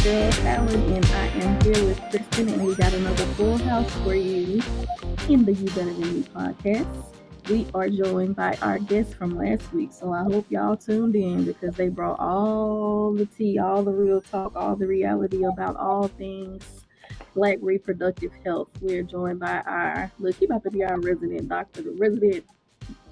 General Counsel, and I am here with Kristin, and we got another full house for you in the You Better Than Me podcast. We are joined by our guests from last week, so I hope y'all tuned in because they brought all the tea, all the real talk, all the reality about all things Black reproductive health. We're joined by he about to be our resident doctor, the resident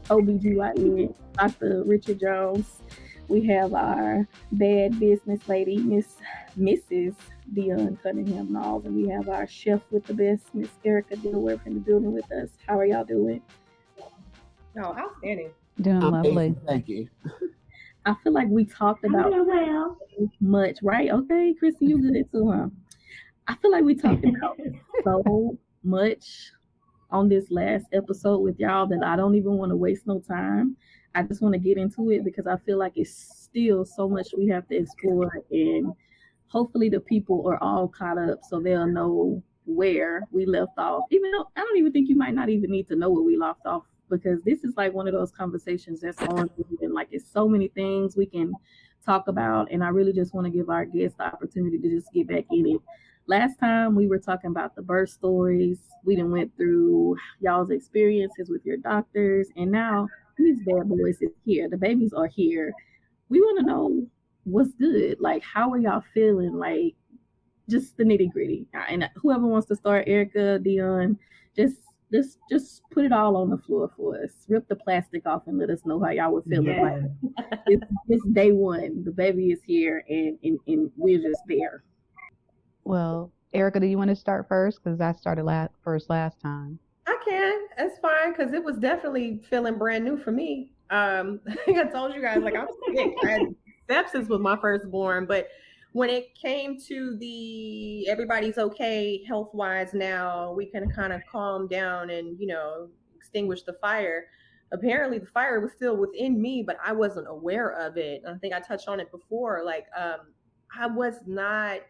OBGYN, Dr. Richard Jones. We have our bad business lady, Mrs. Deonne Cunningham-Nauls, and we have our chef with the best, Miss Erica Dilworth, in the building with us. How are y'all doing? Oh, outstanding. Doing lovely. Thank you. I feel like we talked about so much, right? Okay, Kristin, you good too, huh? I feel like we talked about so much on this last episode with y'all that I don't even want to waste no time. I just want to get into it because I feel like it's still so much we have to explore, and hopefully the people are all caught up so they'll know where we left off. Even though I don't even think you might not even need to know where we left off, because this is like one of those conversations that's on, and like it's so many things we can talk about, and I really just want to give our guests the opportunity to just get back in it. Last time we were talking about the birth stories. We done went through y'all's experiences with your doctors, and now these bad boys is here. The babies are here. We want to know what's good. Like, how are y'all feeling? Like, just the nitty gritty. And whoever wants to start, Erica, Deonne, just put it all on the floor for us. Rip the plastic off and let us know how y'all were feeling. Yeah. Like, it's day one. The baby is here, and we're just there. Well, Erica, do you want to start first? Because I started first last time. I can. That's fine, because it was definitely feeling brand new for me. I think I told you guys, like, I was sick. I had sepsis with my firstborn, but when it came to the everybody's okay health-wise now, we can kind of calm down and, extinguish the fire. Apparently the fire was still within me, but I wasn't aware of it. I think I touched on it before. Like, I was not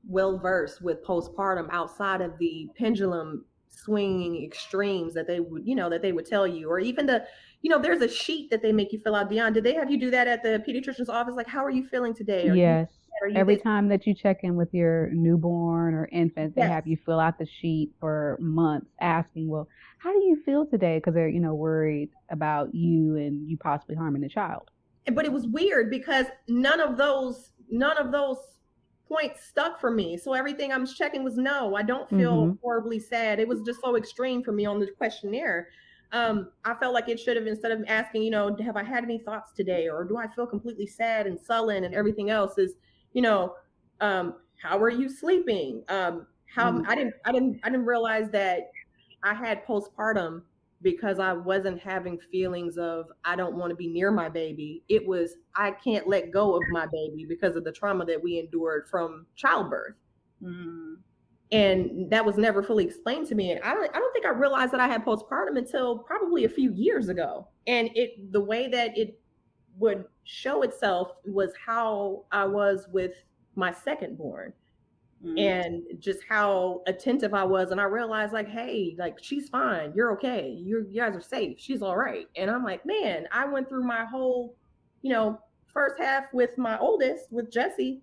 well versed with postpartum outside of the pendulum swinging extremes that they would tell you, or even there's a sheet that they make you fill out. Deonne, did they have you do that at the pediatrician's office? Like, how are you feeling today? Yes. Every time that you check in with your newborn or infant, they have you fill out the sheet for months asking, well, how do you feel today? Because they're, worried about you and you possibly harming the child. But it was weird because none of those points stuck for me. So everything I was checking was no, I don't feel horribly sad. It was just so extreme for me on the questionnaire. I felt like it should have, instead of asking, have I had any thoughts today, or do I feel completely sad and sullen, and everything else is, how are you sleeping? I didn't realize that I had postpartum because I wasn't having feelings of, I don't want to be near my baby. It was, I can't let go of my baby because of the trauma that we endured from childbirth. And that was never fully explained to me. And I don't think I realized that I had postpartum until probably a few years ago. And the way that it would show itself was how I was with my second born. And just how attentive I was. And I realized, like, hey, like, she's fine. You're okay. You guys are safe. She's all right. And I'm like, man, I went through my whole, first half with my oldest, with Jessie,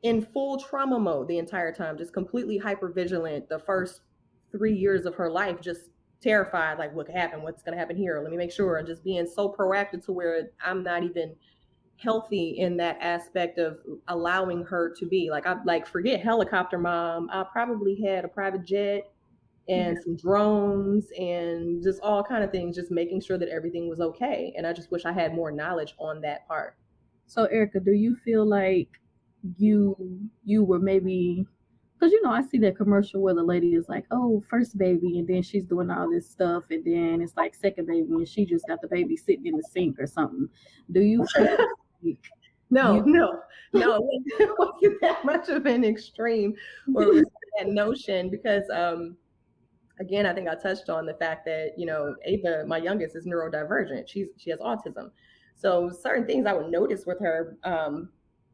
in full trauma mode the entire time, just completely hypervigilant. The first 3 years of her life, just terrified, like, what could happen? What's going to happen here? Let me make sure. And just being so proactive to where I'm not even healthy in that aspect of allowing her to be like, forget helicopter mom. I probably had a private jet and some drones and just all kind of things, just making sure that everything was okay. And I just wish I had more knowledge on that part. So Erica, do you feel like you were maybe, because I see that commercial where the lady is like, oh, first baby, and then she's doing all this stuff, and then it's like second baby and she just got the baby sitting in the sink or something. Do you feel like No, it wasn't that much of an extreme or that notion, because again, I think I touched on the fact that, Ava, my youngest, is neurodivergent. She has autism. So certain things I would notice with her,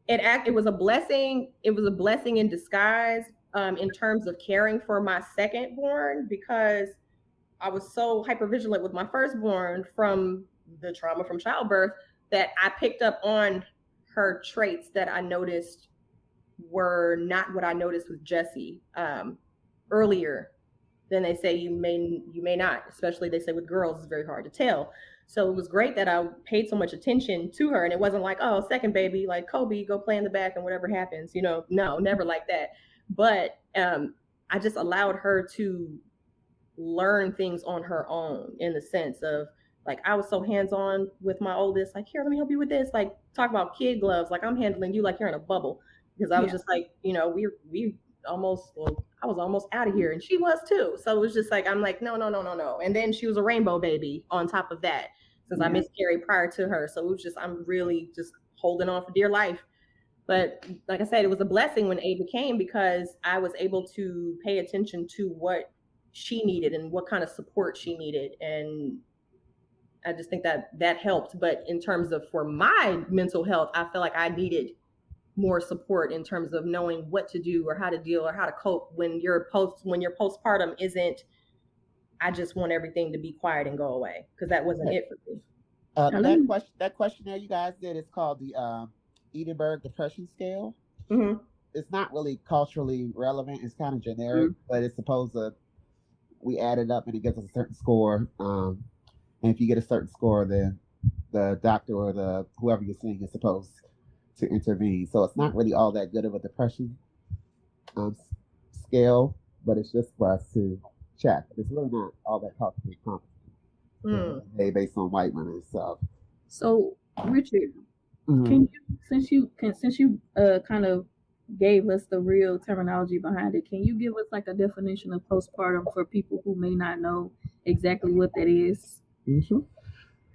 it was a blessing. It was a blessing in disguise in terms of caring for my second born, because I was so hypervigilant with my firstborn from the trauma from childbirth. that I picked up on her traits that I noticed were not what I noticed with Jessie earlier. Then they say you may not, especially they say with girls it's very hard to tell. So it was great that I paid so much attention to her, and it wasn't like, oh, second baby, like Kobe, go play in the back and whatever happens, no, never like that. But I just allowed her to learn things on her own, in the sense of, like, I was so hands-on with my oldest, like, here, let me help you with this, like, talk about kid gloves, like I'm handling you like you're in a bubble, because I was just like, we almost, well, I was almost out of here, and she was too. So it was just like, I'm like, no. And then she was a rainbow baby on top of that, since I miscarried prior to her. So it was just, I'm really just holding on for dear life. But like I said, it was a blessing when Ava came, because I was able to pay attention to what she needed and what kind of support she needed. And I just think that helped. But in terms of, for my mental health, I feel like I needed more support in terms of knowing what to do or how to deal or how to cope when your postpartum isn't, I just want everything to be quiet and go away, because that wasn't it for me. That questionnaire you guys did is called the Edinburgh Depression Scale. Mm-hmm. It's not really culturally relevant. It's kind of generic, but it's supposed to, we add it up and it gives us a certain score. And if you get a certain score, then the doctor or the whoever you're seeing is supposed to intervene. So it's not really all that good of a depression scale, but it's just for us to check. It's really not all that culturally competent. Based on white women and stuff. So Richard, can you, since you kind of gave us the real terminology behind it, can you give us like a definition of postpartum for people who may not know exactly what that is? Mm-hmm.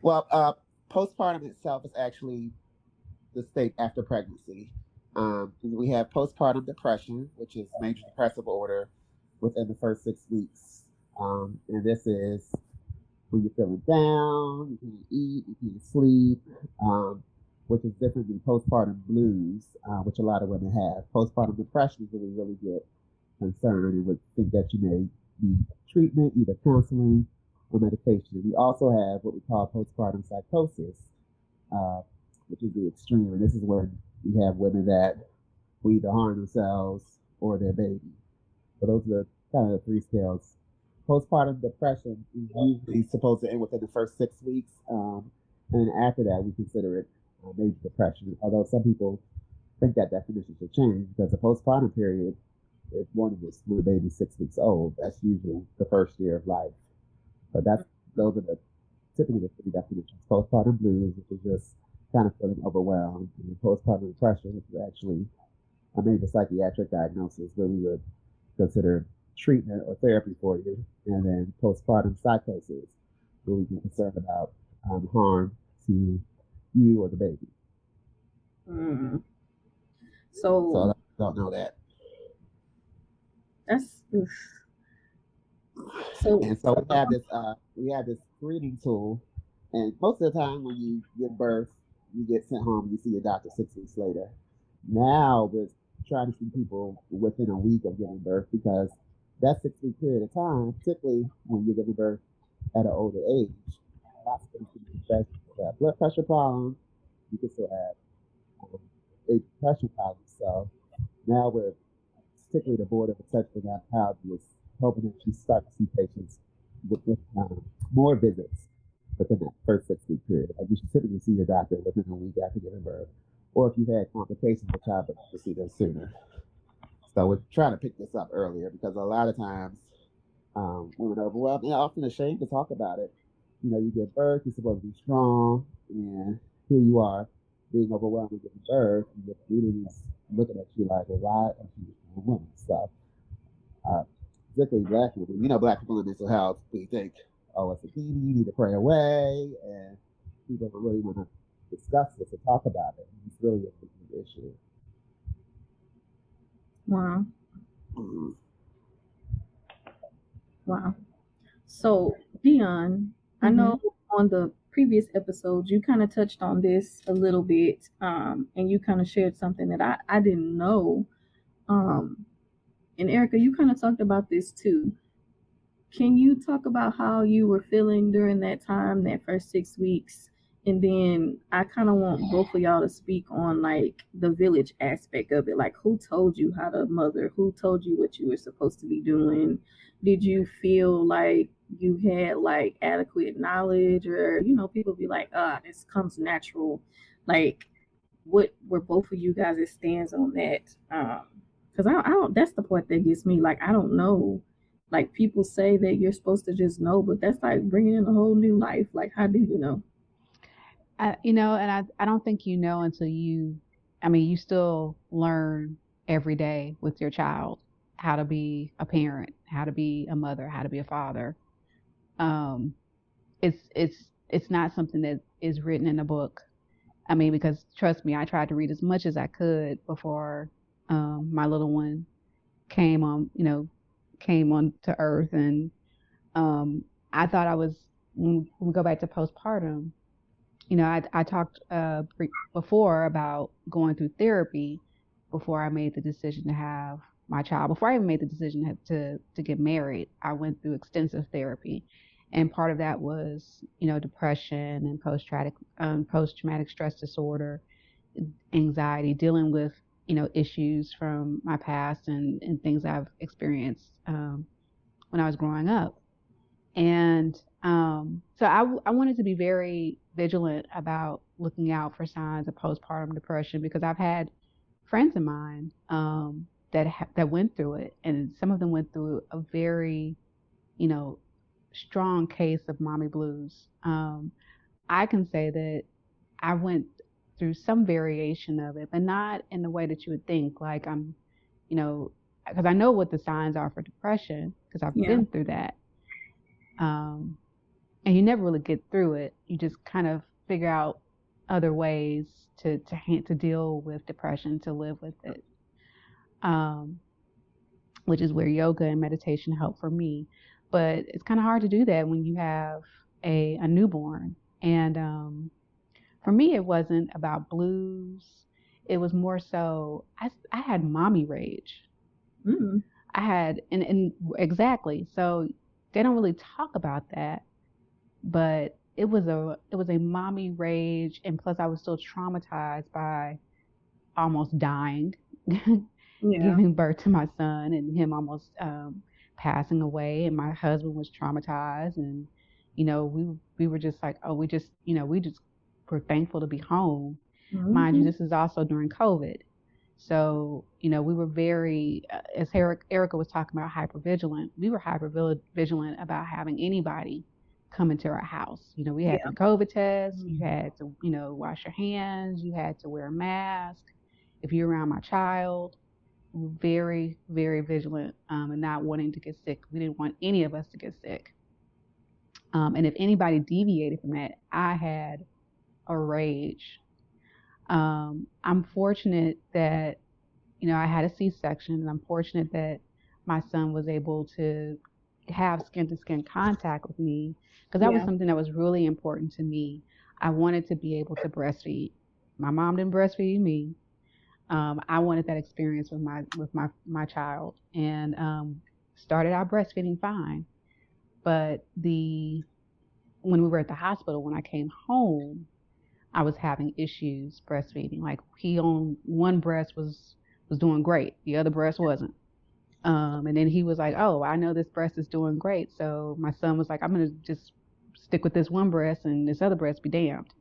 Well, postpartum itself is actually the state after pregnancy. We have postpartum depression, which is major depressive order within the first 6 weeks. And this is when you're feeling down, you can't eat, you can't sleep, which is different than postpartum blues, which a lot of women have. Postpartum depression is when we really get concerned and would think that you may need treatment, either counseling or medication. We also have what we call postpartum psychosis, which is the extreme. And this is when you have women that will either harm themselves or their baby. So those are kind of the three scales. Postpartum depression is usually supposed to end within the first 6 weeks. And then after that, we consider it major depression. Although some people think that definition should change, because the postpartum period is when the baby's 6 weeks old. That's usually the first year of life. But those are typically the three definitions. Postpartum blues, which is just kind of feeling overwhelmed, and postpartum depression, which is actually a major psychiatric diagnosis where we would consider treatment or therapy for you, and then postpartum psychosis, where we get concerned about harm to you or the baby. So I don't know that. That's so we have this screening tool, and most of the time when you give birth, you get sent home, you see your doctor 6 weeks later. Now we're trying to see people within a week of giving birth, because that 6 week period of time, particularly when you're giving birth at an older age, lots of things can be have blood pressure problems. You can still have depression problems. So now we're, particularly the Board of Obstetrics and Gynecology, is hoping that you start to see patients with more visits within that first 6 week period. Like, you should typically see your doctor within a week after giving birth, or if you've had complications with childbirth, to see them sooner. So we're trying to pick this up earlier, because a lot of times women are overwhelmed and often ashamed to talk about it. You give birth, you're supposed to be strong, and here you are being overwhelmed with giving birth, and your community's looking at you like, well, why are you a woman? So, particularly Black women, Black people in mental health, we think, oh, it's a demon, you need to pray away, and people don't really want to discuss this or talk about it. It's really a big issue. Wow. Wow. So, Deonne, I know on the previous episodes you kind of touched on this a little bit, and you kind of shared something that I didn't know. And Erica, you kind of talked about this too. Can you talk about how you were feeling during that time, that first 6 weeks, And then I kind of want both of y'all to speak on like the village aspect of it. Like, who told you how to mother? Who told you what you were supposed to be doing? Did you feel like you had like adequate knowledge, or people be like, this comes natural? Like, what were both of you guys' stands on that? Because I don't. That's the part that gets me. Like, I don't know. Like, people say that you're supposed to just know, but that's like bringing in a whole new life. Like, how do you know? And I don't think you know until you still learn every day with your child how to be a parent, how to be a mother, how to be a father. Um, it's not something that is written in a book. Because trust me, I tried to read as much as I could before my little one came on, came on to earth, and I thought I was. When we go back to postpartum, I talked before about going through therapy before I made the decision to have my child. Before I even made the decision to get married, I went through extensive therapy, and part of that was depression and post traumatic stress disorder, anxiety, dealing with issues from my past and things I've experienced when I was growing up. And so I wanted to be very vigilant about looking out for signs of postpartum depression, because I've had friends of mine that went through it, and some of them went through a very, you know, strong case of mommy blues. I can say that I went through some variation of it, but not in the way that you would think. Like you know, because I know what the signs are for depression, because I've Yeah. been through that. And you never really get through it. You just kind of figure out other ways to deal with depression, to live with it, which is where yoga and meditation help for me. But it's kind of hard to do that when you have a newborn. And for me, it wasn't about blues. It was more so I had mommy rage. Mm. I had and exactly. So they don't really talk about that, but it was a mommy rage, and plus I was still traumatized by almost dying, Yeah. giving birth to my son and him almost passing away, and my husband was traumatized, and we were just like, oh, we just were thankful to be home. Mind you, Mm-hmm. this is also during COVID. So, we were very, as Erica was talking about, hyper vigilant. We were hyper vigilant about having anybody come into our house. We had Yeah. the COVID test. You had to, wash your hands. You had to wear a mask. If you're around my child, very, very vigilant, and not wanting to get sick. We didn't want any of us to get sick. And if anybody deviated from that, I had a rage. I'm fortunate that I had a C-section, and I'm fortunate that my son was able to have skin-to-skin contact with me, because that was Yeah. something that was really important to me. I wanted to be able to breastfeed. My mom didn't breastfeed me. I wanted that experience with my child, and started out breastfeeding fine. But when we were at the hospital, when I came home, I was having issues breastfeeding. Like, he on one breast was doing great, the other breast wasn't. And then he was like, "Oh, I know this breast is doing great." So my son was like, "I'm gonna just stick with this one breast, and this other breast be damned."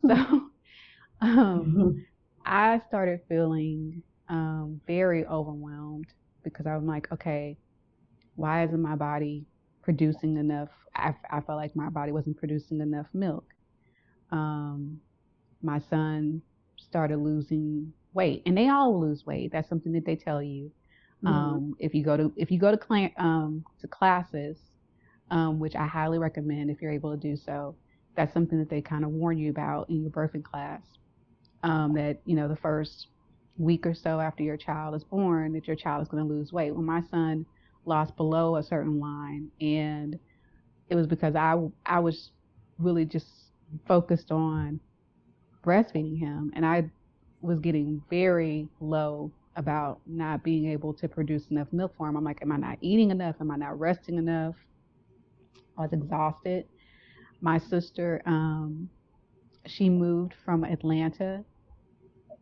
So Mm-hmm. I started feeling very overwhelmed, because I'm like, okay, why isn't my body producing enough? I felt like my body wasn't producing enough milk. Um, my son started losing weight, and they all lose weight. That's something that they tell you. If you go to classes, which I highly recommend if you're able to do so. That's something that they kind of warn you about in your birthing class. That the first week or so after your child is born, that your child is going to lose weight. Well, my son lost below a certain line, and it was because I was really just focused on breastfeeding him, and I was getting very low about not being able to produce enough milk for him. I'm like, am I not eating enough? Am I not resting enough? I was exhausted. My sister, she moved from Atlanta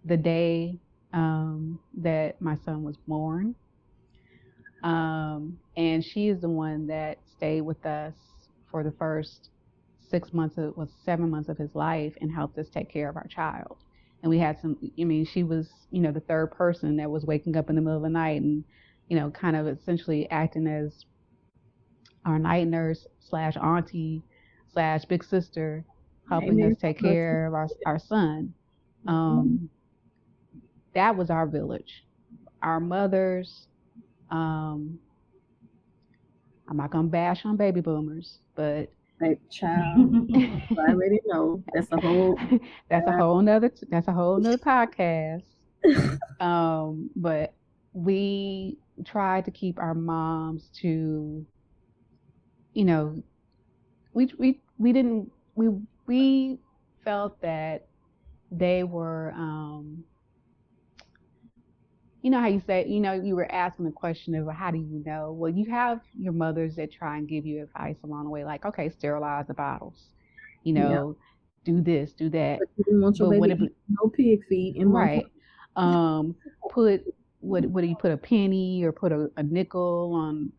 the day that my son was born. And she is the one that stayed with us for the first 7 months of his life and helped us take care of our child. And we had she was, the third person that was waking up in the middle of the night and, kind of essentially acting as our night nurse / auntie / big sister, helping us take care of our son. That was our village. Our mothers, I'm not gonna bash on baby boomers, but child, I already know that's a whole nother podcast. But we tried to keep our moms to, we felt that they were, how you say, you were asking the question of how do you know? Well, you have your mothers that try and give you advice along the way, like, okay, sterilize the bottles, do this, do that. But you didn't want your baby eat no pig feet in right. Put what do you put, a penny or put a nickel on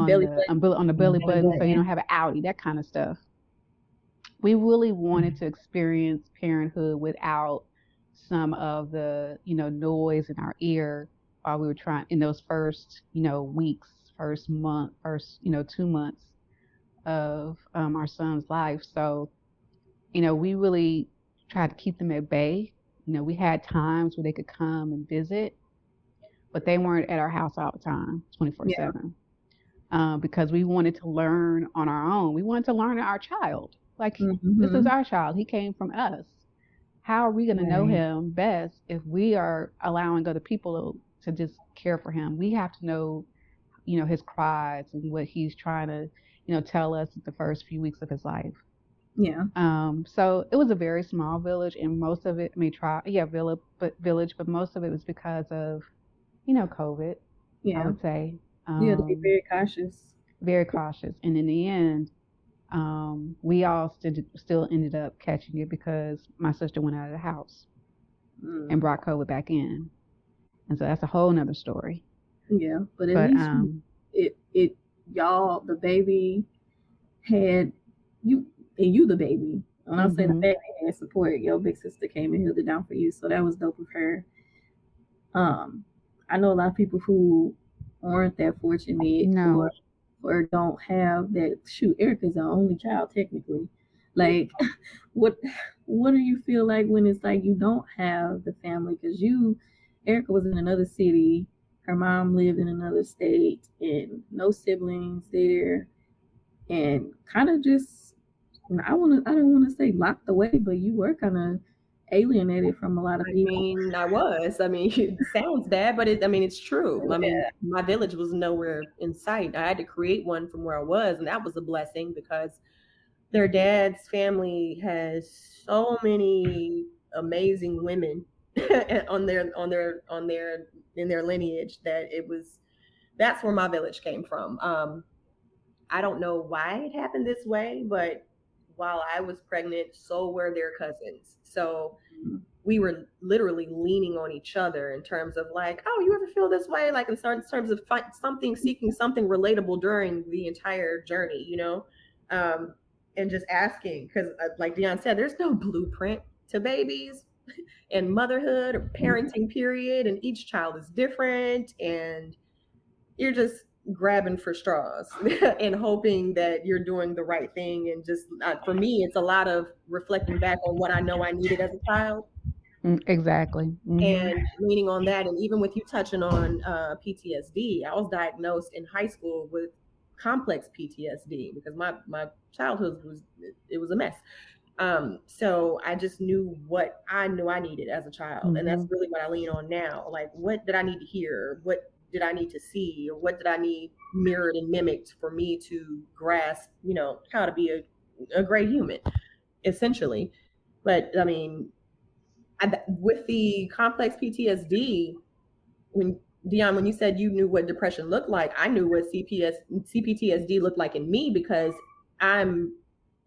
the belly button so you don't have an outie, that kind of stuff. We really wanted to experience parenthood without some of the, noise in our ear while we were trying in those first, weeks, first month, 2 months of our son's life. So, we really tried to keep them at bay. We had times where they could come and visit, but they weren't at our house all the time, 24/7, because we wanted to learn on our own. We wanted to learn our child. Like, this is our child. He came from us. How are we going to know him best if we are allowing other people to just care for him? We have to know, his cries and what he's trying to, tell us the first few weeks of his life. Yeah. So it was a very small village, and most of it, village, but most of it was because of, COVID. Yeah. I would say. To be very cautious. Very cautious, and in the end, we all still ended up catching it because my sister went out of the house and brought COVID back in, and so that's a whole nother story. Yeah, but at least y'all, the baby had you, and you the baby. When I say the baby had support, your big sister came and held it down for you, so that was dope of her. I know a lot of people who aren't that fortunate or don't have that. Shoot, Erica's our only child technically. Like, what do you feel like when it's like you don't have the family? Because Erica was in another city, her mom lived in another state, and no siblings there, and kind of just, I don't want to say locked away, but you were kind of alienated from a lot of people. I was. It sounds bad, but it's true. My village was nowhere in sight. I had to create one from where I was, and that was a blessing because their dad's family has so many amazing women in their lineage that that's where my village came from. I don't know why it happened this way, but while I was pregnant, so were their cousins. So we were literally leaning on each other in terms of like, oh, you ever feel this way? Like in terms of seeking something relatable during the entire journey, and just asking, because like Deonne said, there's no blueprint to babies and motherhood or parenting period, and each child is different, and you're just grabbing for straws and hoping that you're doing the right thing. And just for me, it's a lot of reflecting back on what I know I needed as a child. Exactly. And leaning on that. And even with you touching on PTSD, I was diagnosed in high school with complex PTSD because my childhood was a mess. So I just knew what I knew I needed as a child. And that's really what I lean on now. Like, what did I need to hear? What did I need to see? Or what did I need mirrored and mimicked for me to grasp, how to be a great human, essentially. But with the complex PTSD, Deonne, when you said you knew what depression looked like, I knew what CPTSD looked like in me because I'm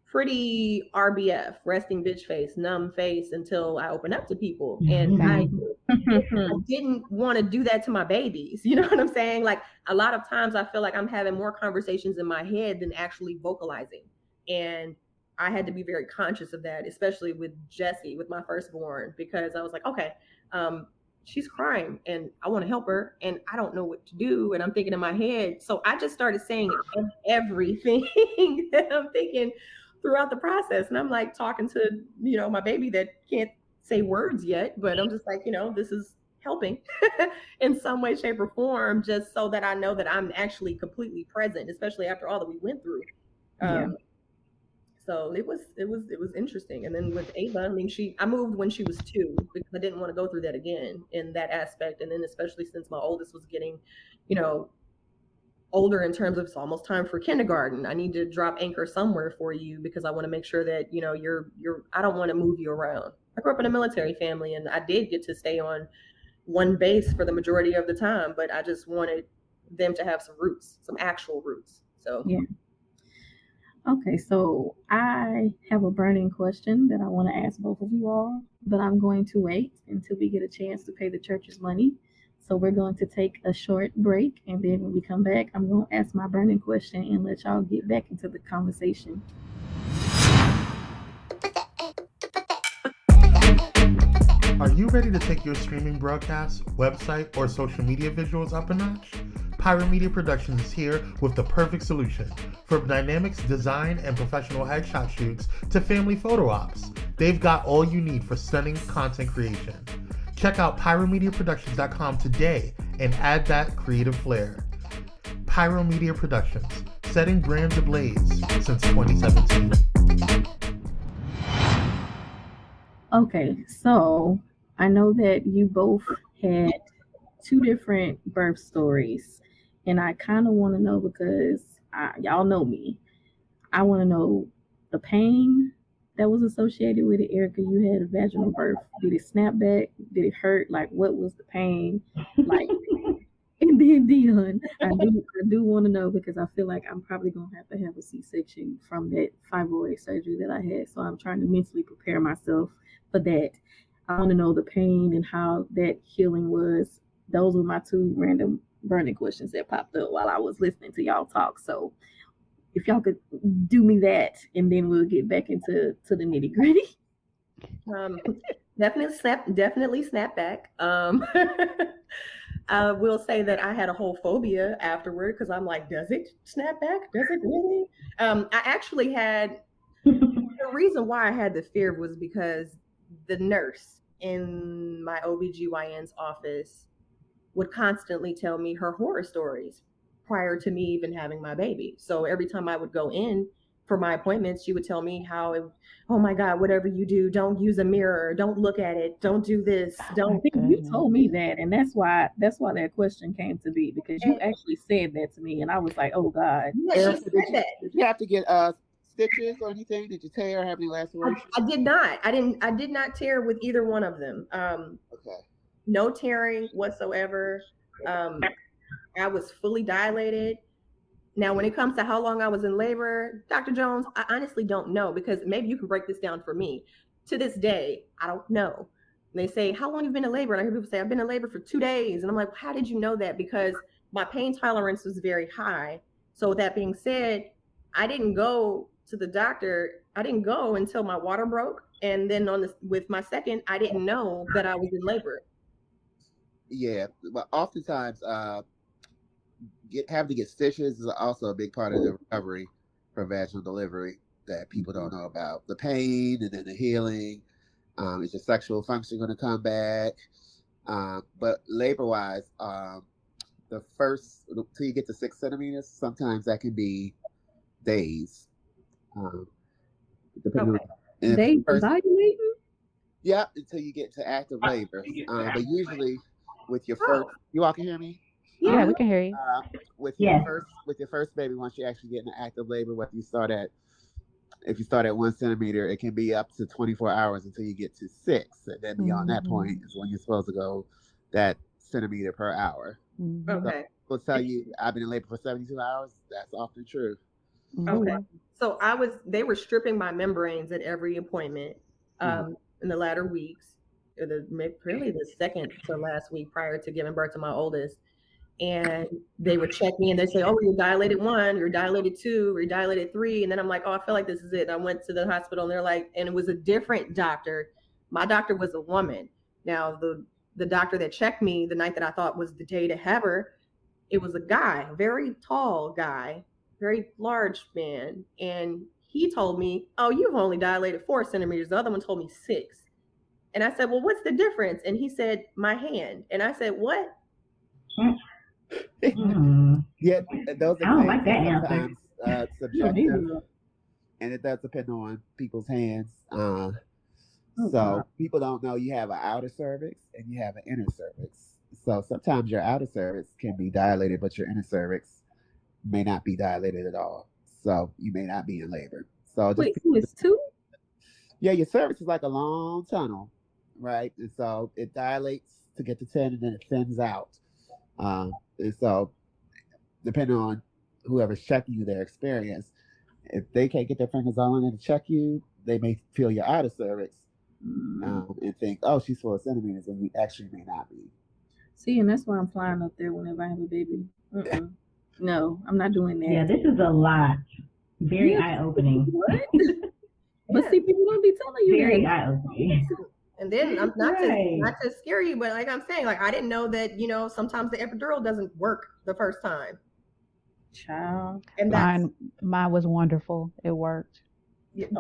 pretty RBF, resting bitch face, numb face until I open up to people. And I didn't want to do that to my babies. You know what I'm saying? Like a lot of times I feel like I'm having more conversations in my head than actually vocalizing. And I had to be very conscious of that, especially with Jessie, with my firstborn, because I was like, okay, she's crying and I want to help her and I don't know what to do. And I'm thinking in my head. So I just started saying everything that I'm thinking throughout the process. And I'm like talking to, my baby that can't say words yet, but I'm just like, this is helping in some way, shape, or form, just so that I know that I'm actually completely present, especially after all that we went through. So it was interesting. And then with Ava, I mean, I moved when she was 2 because I didn't want to go through that again in that aspect. And then especially since my oldest was getting, older in terms of it's almost time for kindergarten. I need to drop anchor somewhere for you because I want to make sure that, I don't want to move you around. I grew up in a military family and I did get to stay on one base for the majority of the time, but I just wanted them to have some roots, some actual roots. So yeah. Okay, so I have a burning question that I want to ask both of you all, but I'm going to wait until we get a chance to pay the church's money. So we're going to take a short break, and then when we come back, I'm going to ask my burning question and let y'all get back into the conversation. Are you ready to take your streaming broadcast, website, or social media visuals up a notch? Pyro Media Productions is here with the perfect solution. From dynamics, design, and professional headshot shoots to family photo ops, they've got all you need for stunning content creation. Check out pyromediaproductions.com today and add that creative flair. Pyro Media Productions, setting brands ablaze since 2017. Okay, so I know that you both had 2 different birth stories, and I kind of want to know because y'all know me. I want to know the pain that was associated with it. Erica, you had a vaginal birth. Did it snap back? Did it hurt? Like, what was the pain? Like, and then Deonne, I do want to know because I feel like I'm probably gonna have to have a C-section from that fibroid surgery that I had. So I'm trying to mentally prepare myself for that. I want to know the pain and how that healing was. Those were my 2 random burning questions that popped up while I was listening to y'all talk. So if y'all could do me that, and then we'll get back into the nitty gritty. Definitely snap back. I will say that I had a whole phobia afterward because I'm like, does it snap back? Does it really? I actually had the reason why I had the fear was because the nurse in my OBGYN's office would constantly tell me her horror stories prior to me even having my baby. So every time I would go in for my appointments, she would tell me how, oh my God, whatever you do, don't use a mirror, don't look at it, don't do this, don't. You told me that, and that's why that question came to be because you actually said that to me, and I was like, oh God. Yeah, she said that. Did you have to get stitches or anything? Did you tear or have any lacerations? I did not. I did not tear with either one of them. Okay. No tearing whatsoever. I was fully dilated. Now, when it comes to how long I was in labor, Dr. Jones, I honestly don't know because maybe you can break this down for me. To this day, I don't know. And they say, how long have you been in labor? And I hear people say, I've been in labor for 2 days. And I'm like, how did you know that? Because my pain tolerance was very high. So with that being said, I didn't go to the doctor. I didn't go until my water broke. And then with my second, I didn't know that I was in labor. Yeah, but oftentimes having to get stitches is also a big part of the recovery for vaginal delivery that people don't know about. The pain and then the healing. Is your sexual function going to come back? But labor-wise, till you get to 6 centimeters, sometimes that can be days. Depending on days evaluating? Yeah, until you get to active labor. But usually, with your first, you all can hear me? Yeah, we can hear you. With your first baby, once you actually get into active labor, if you start at 1 centimeter, it can be up to 24 hours until you get to 6. And then beyond that point is when you're supposed to go that centimeter per hour. Okay. So we'll tell you, I've been in labor for 72 hours. That's often true. Okay. So they were stripping my membranes at every appointment in the latter weeks, or really the second to last week prior to giving birth to my oldest. And they would check me and they'd say, oh, you're dilated 1, you're dilated 2, you're dilated 3. And then I'm like, oh, I feel like this is it. And I went to the hospital and they're like, and it was a different doctor. My doctor was a woman. Now, the doctor that checked me the night that I thought was the day to have her, it was a guy, a very tall guy, very large man. And he told me, oh, you've only dilated 4 centimeters. The other one told me 6. And I said, well, what's the difference? And he said, my hand. And I said, what? Yeah, those I don't like that are answer. sometimes subjective, and it does depend on people's hands. So people don't know you have an outer cervix and you have an inner cervix. So sometimes your outer cervix can be dilated, but your inner cervix may not be dilated at all. So you may not be in labor. So just it's 2? Yeah, your cervix is like a long tunnel, right? And so it dilates to get to 10 and then it thins out. And so depending on whoever's checking you, their experience, if they can't get their fingers on it to check you, they may feel your outer cervix and think, oh, she's 4 centimeters, when you actually may not be. See, and that's why I'm flying up there whenever I have a baby. No, I'm not doing that. Yeah, this is a lot. Very eye-opening. What? But see, people don't be telling you very that. eye-opening. And then I'm not to scare you, but like I'm saying, like I didn't know that, sometimes the epidural doesn't work the first time. Child. And mine was wonderful. It worked. Y'all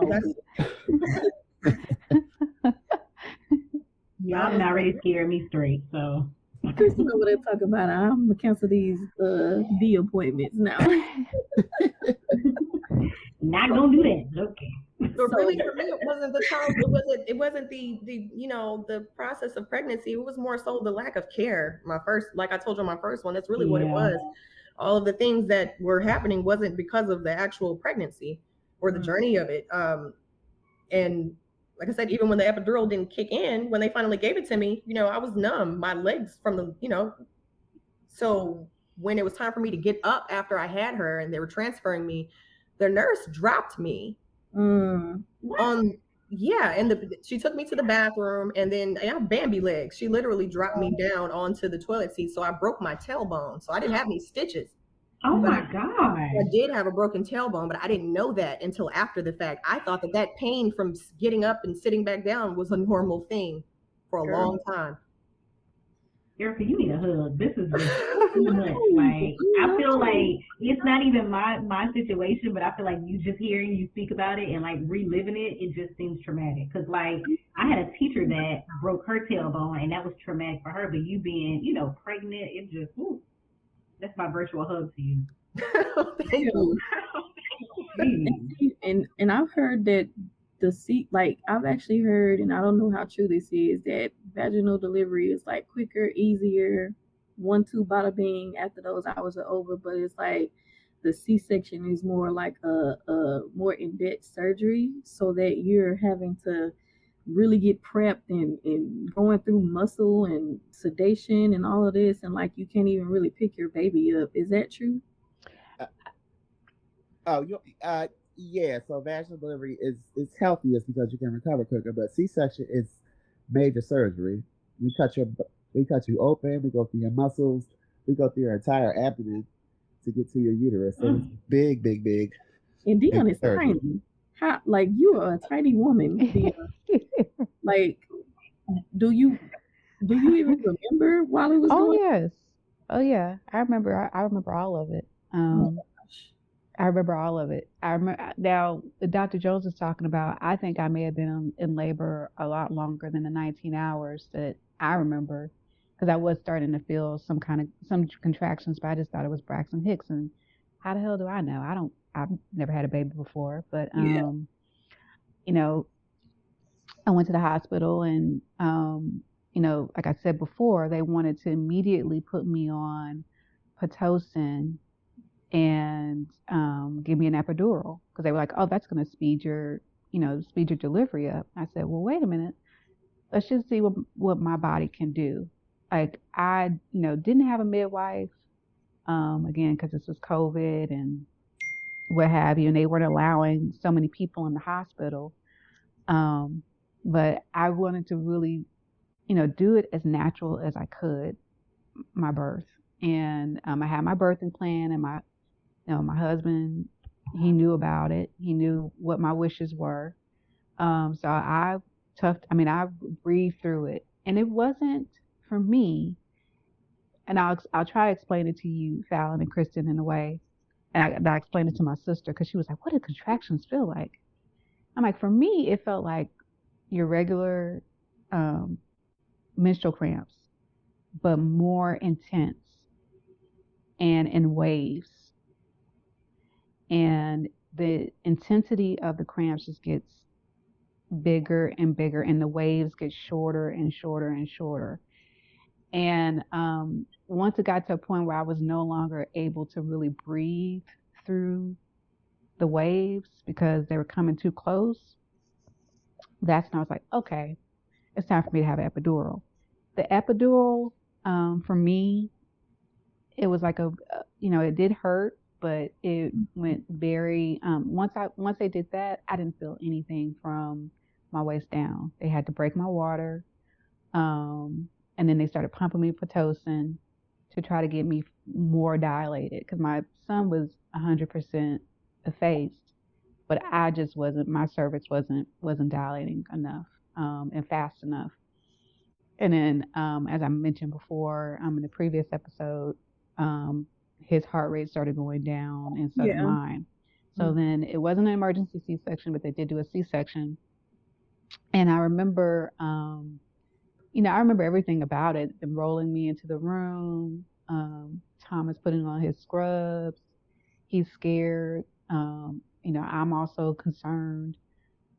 not ready to scare me straight, so. Kristin know what they talk about. I'm gonna cancel these D appointments now. Not gonna do that. Okay. But really, for me, it wasn't the child. It wasn't the the process of pregnancy. It was more so the lack of care. Like I told you, my first one. That's really what it was. All of the things that were happening wasn't because of the actual pregnancy or the journey of it. And like I said, even when the epidural didn't kick in, when they finally gave it to me, I was numb. My legs from the, So when it was time for me to get up after I had her and they were transferring me, the nurse dropped me. She took me to the bathroom, and then I have Bambi legs. She literally dropped me down onto the toilet seat, so I broke my tailbone. So I didn't have any stitches. Oh my God. I did have a broken tailbone, but I didn't know that until after the fact. I thought that pain from getting up and sitting back down was a normal thing for a long time. Erica, you need a hug. This is just too much. Like, I feel like it's not even my situation, but I feel like you just hearing you speak about it and like reliving it just seems traumatic. Because like I had a teacher that broke her tailbone and that was traumatic for her, but you being, pregnant, it just, that's my virtual hug to you. Thank you. And I've heard that I've actually heard, and I don't know how true this is, that vaginal delivery is like quicker, easier, 1-2 bada bing after those hours are over. But it's like the C-section is more like a more in-depth surgery, so that you're having to really get prepped and going through muscle and sedation and all of this, and like you can't even really pick your baby up. Is that true? Yeah, so vaginal delivery is healthiest because you can recover quicker, but C-section is major surgery. We cut you open, we go through your muscles, we go through your entire abdomen to get to your uterus. So it's big, big, big. And Deonne is tiny. How, like, you are a tiny woman, Deonne. Like, do you even remember while it was going? Yes. Oh yeah. I remember all of it. I remember all of it. I remember now. Dr. Jones is talking about. I think I may have been in labor a lot longer than the 19 hours that I remember, because I was starting to feel some contractions, but I just thought it was Braxton Hicks. And how the hell do I know? I've never had a baby before, but I went to the hospital, and like I said before, they wanted to immediately put me on Pitocin and give me an epidural, because they were like, oh, that's going to speed your delivery up. I said, well, wait a minute, let's just see what my body can do. Like, I didn't have a midwife again, because this was COVID, and what have you, and they weren't allowing so many people in the hospital. But I wanted to really, do it as natural as I could, my birth. And I had my birthing plan, and my husband, he knew about it. He knew what my wishes were. So I breathed through it, and it wasn't for me. And I'll try to explain it to you, Fallon and Kristin, in a way. And I explained it to my sister because she was like, "What do contractions feel like?" I'm like, for me, it felt like your regular um, menstrual cramps, but more intense and in waves. And the intensity of the cramps just gets bigger and bigger, and the waves get shorter and shorter and shorter. And once it got to a point where I was no longer able to really breathe through the waves because they were coming too close, that's when I was like, okay, it's time for me to have an epidural. The epidural, for me, it was like it did hurt, but it went very. Once they did that, I didn't feel anything from my waist down. They had to break my water, and then they started pumping me Pitocin to try to get me more dilated because my son was 100% effaced, but I just wasn't. My cervix wasn't dilating enough and fast enough. And then, as I mentioned before, in the previous episode, um, his heart rate started going down, and so did mine. So then it wasn't an emergency C-section, but they did do a C-section. And I remember, I remember everything about it. Them rolling me into the room, Thomas putting on his scrubs. He's scared. I'm also concerned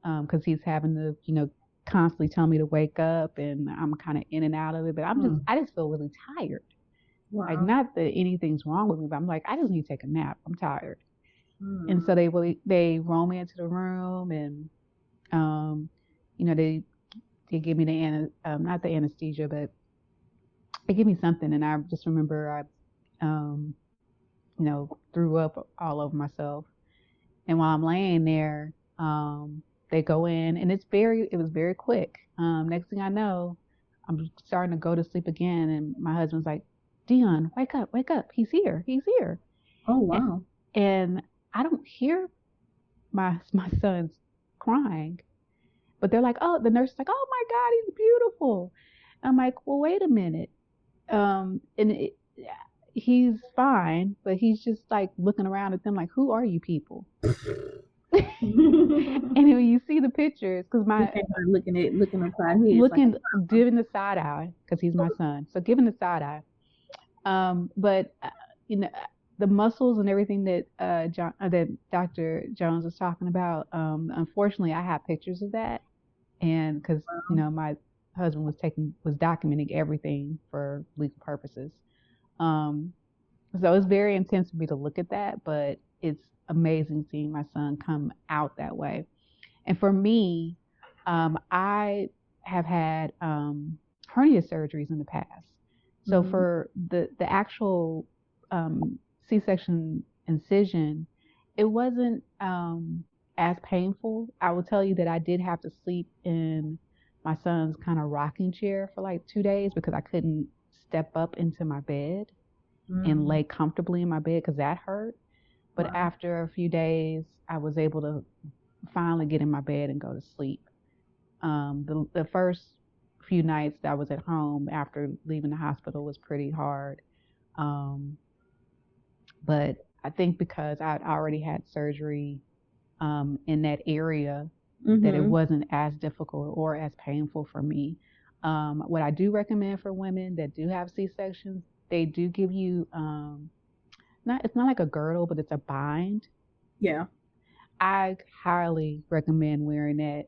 because he's having to, constantly tell me to wake up, and I'm kind of in and out of it. But I just feel really tired. Wow. Like, not that anything's wrong with me, but I'm like, I just need to take a nap. I'm tired. And so they roll me into the room, and they give me not the anesthesia, but they give me something, and I just remember I threw up all over myself. And while I'm laying there, they go in, and it was very quick. Next thing I know, I'm starting to go to sleep again, and my husband's like, "Deonne, wake up, he's here." Oh wow. And I don't hear my son's crying, but they're like, "Oh," the nurse is like, "Oh my God, he's beautiful." I'm like, "Well, wait a minute." He's fine, but he's just like looking around at them like, "Who are you people?" And when you see the pictures, because looking upside his, giving the side eye, because he's my son, so giving the side eye. But the muscles and everything that that Dr. Jones was talking about. Unfortunately, I have pictures of that, and because my husband was documenting everything for legal purposes. So it's very intense for me to look at that, but it's amazing seeing my son come out that way. And for me, I have had hernia surgeries in the past. So for the actual C-section incision, it wasn't as painful. I will tell you that I did have to sleep in my son's kind of rocking chair for like 2 days because I couldn't step up into my bed and lay comfortably in my bed because that hurt. But after a few days, I was able to finally get in my bed and go to sleep. The first few nights that I was at home after leaving the hospital was pretty hard. But I think because I'd already had surgery in that area, that it wasn't as difficult or as painful for me. What I do recommend for women that do have C-sections, they do give you it's not like a girdle, but it's a bind. Yeah. I highly recommend wearing that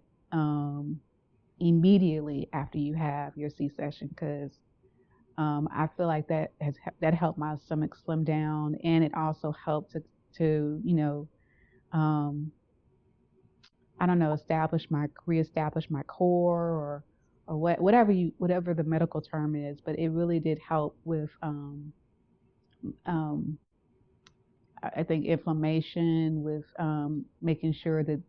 immediately after you have your C-section because I feel like that helped my stomach slim down, and it also helped to I don't know, reestablish my core or whatever the medical term is, but it really did help with I think inflammation with making sure that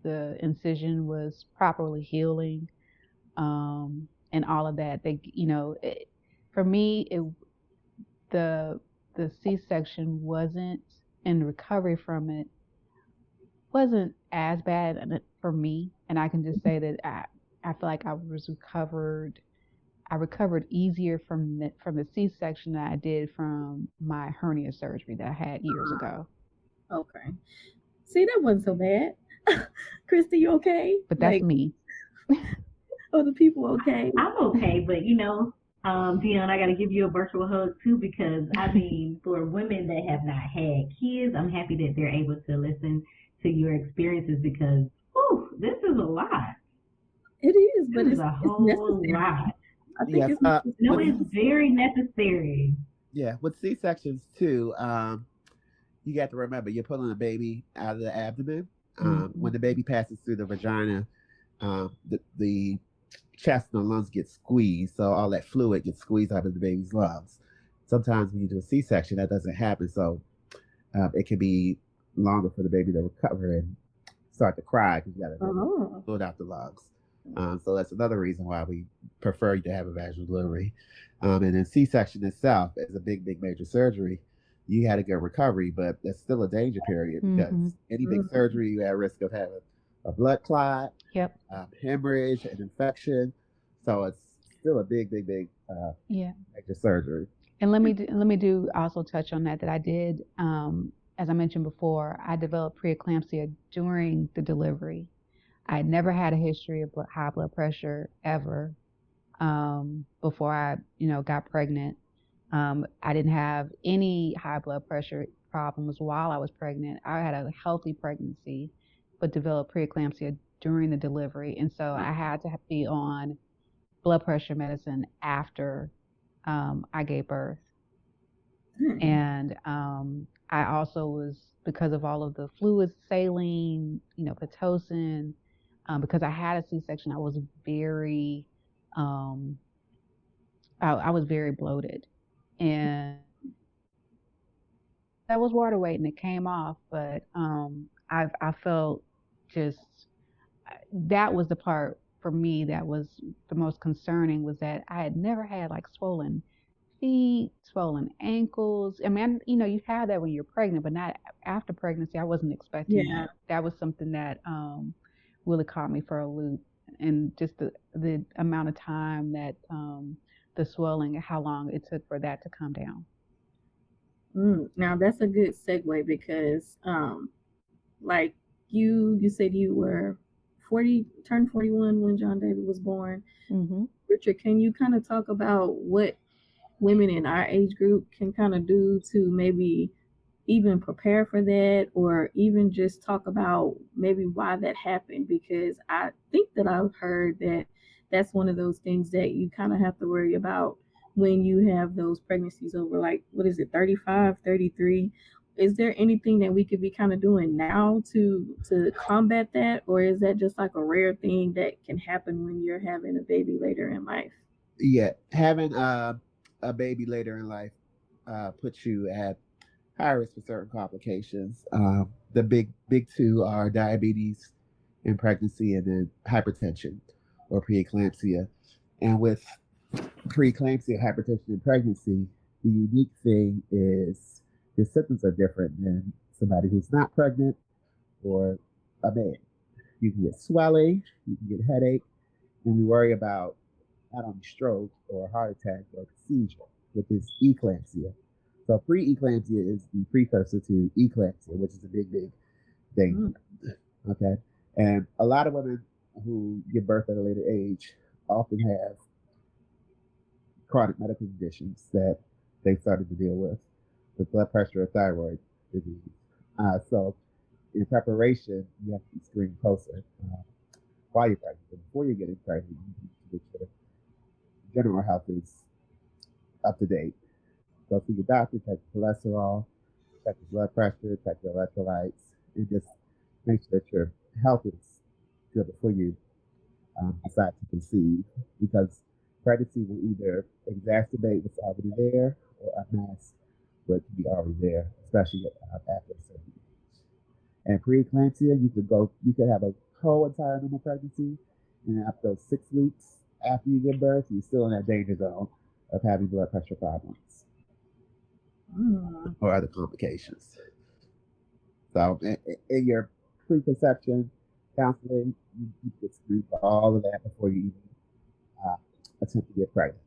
the incision was properly healing, and all of that. For me, the C-section wasn't, and recovery from it wasn't as bad for me. And I can just say that I feel like I recovered easier from the C-section than I did from my hernia surgery that I had years ago. Okay. See, that wasn't so bad. Kristin, you okay? But that's me. Other people okay? I'm okay, but Deonne, I got to give you a virtual hug too, because I mean, for women that have not had kids, I'm happy that they're able to listen to your experiences, because this is a lot. It is, but it's a whole lot. I think it's very necessary. Yeah, with C-sections too, you got to remember you're pulling a baby out of the abdomen. When the baby passes through the vagina, the chest and the lungs get squeezed, so all that fluid gets squeezed out of the baby's lungs. Sometimes when you do a C-section, that doesn't happen, so it can be longer for the baby to recover and start to cry because you got to fluid out the lungs. So that's another reason why we prefer you to have a vaginal delivery. And then C-section itself is a big major surgery. You had a good recovery, but there's still a danger period because any big surgery, you're at risk of having a blood clot, hemorrhage, an infection. So it's still a big major surgery. And let me do also touch on that I did, as I mentioned before, I developed preeclampsia during the delivery. I had never had a history of high blood pressure ever before I, got pregnant. I didn't have any high blood pressure problems while I was pregnant. I had a healthy pregnancy, but developed preeclampsia during the delivery. And so I had to be on blood pressure medicine after I gave birth. And I also was, because of all of the fluids, saline, Pitocin, because I had a C-section, I was very, I was very bloated, and that was water weight, and it came off. But I felt just, that was the part for me that was the most concerning, was that I had never had like swollen feet, swollen ankles. I mean, you have that when you're pregnant, but not after pregnancy. I wasn't expecting that. That was something that really caught me for a loop, and just the amount of time that the swelling, how long it took for that to come down. Now that's a good segue, because like you said you were 40, turned 41 when John David was born. Richard, can you kind of talk about what women in our age group can kind of do to maybe even prepare for that, or even just talk about maybe why that happened? Because I think that I've heard that that's one of those things that you kind of have to worry about when you have those pregnancies over, like, what is it, 35, 33? Is there anything that we could be kind of doing now to combat that, or is that just like a rare thing that can happen when you're having a baby later in life? Yeah, having a baby later in life puts you at high risk for certain complications. The big two are diabetes in pregnancy, and then hypertension or preeclampsia. And with preeclampsia, hypertension in pregnancy, the unique thing is the symptoms are different than somebody who's not pregnant or a man. You can get swelling, you can get headache, and we worry about not only stroke or heart attack or seizure with this eclampsia. So preeclampsia is the precursor to eclampsia, which is a big thing. Okay. And a lot of women who give birth at a later age often have chronic medical conditions that they started to deal with blood pressure or thyroid disease. So in preparation, you have to be screened closer while you're pregnant. But before you're getting pregnant, you need to make sure general health is up to date. Go see your doctor, check your cholesterol, check your blood pressure, check your electrolytes, and just make sure that your health is good before you decide to conceive, because pregnancy will either exacerbate what's already there or unmask what can be already there, especially after a certain age. And preeclampsia, you could have a whole entire normal pregnancy, and after those 6 weeks after you give birth, you're still in that danger zone of having blood pressure problems or other complications. So in your preconception counseling, you get screened for all of that before you even attempt to get pregnant.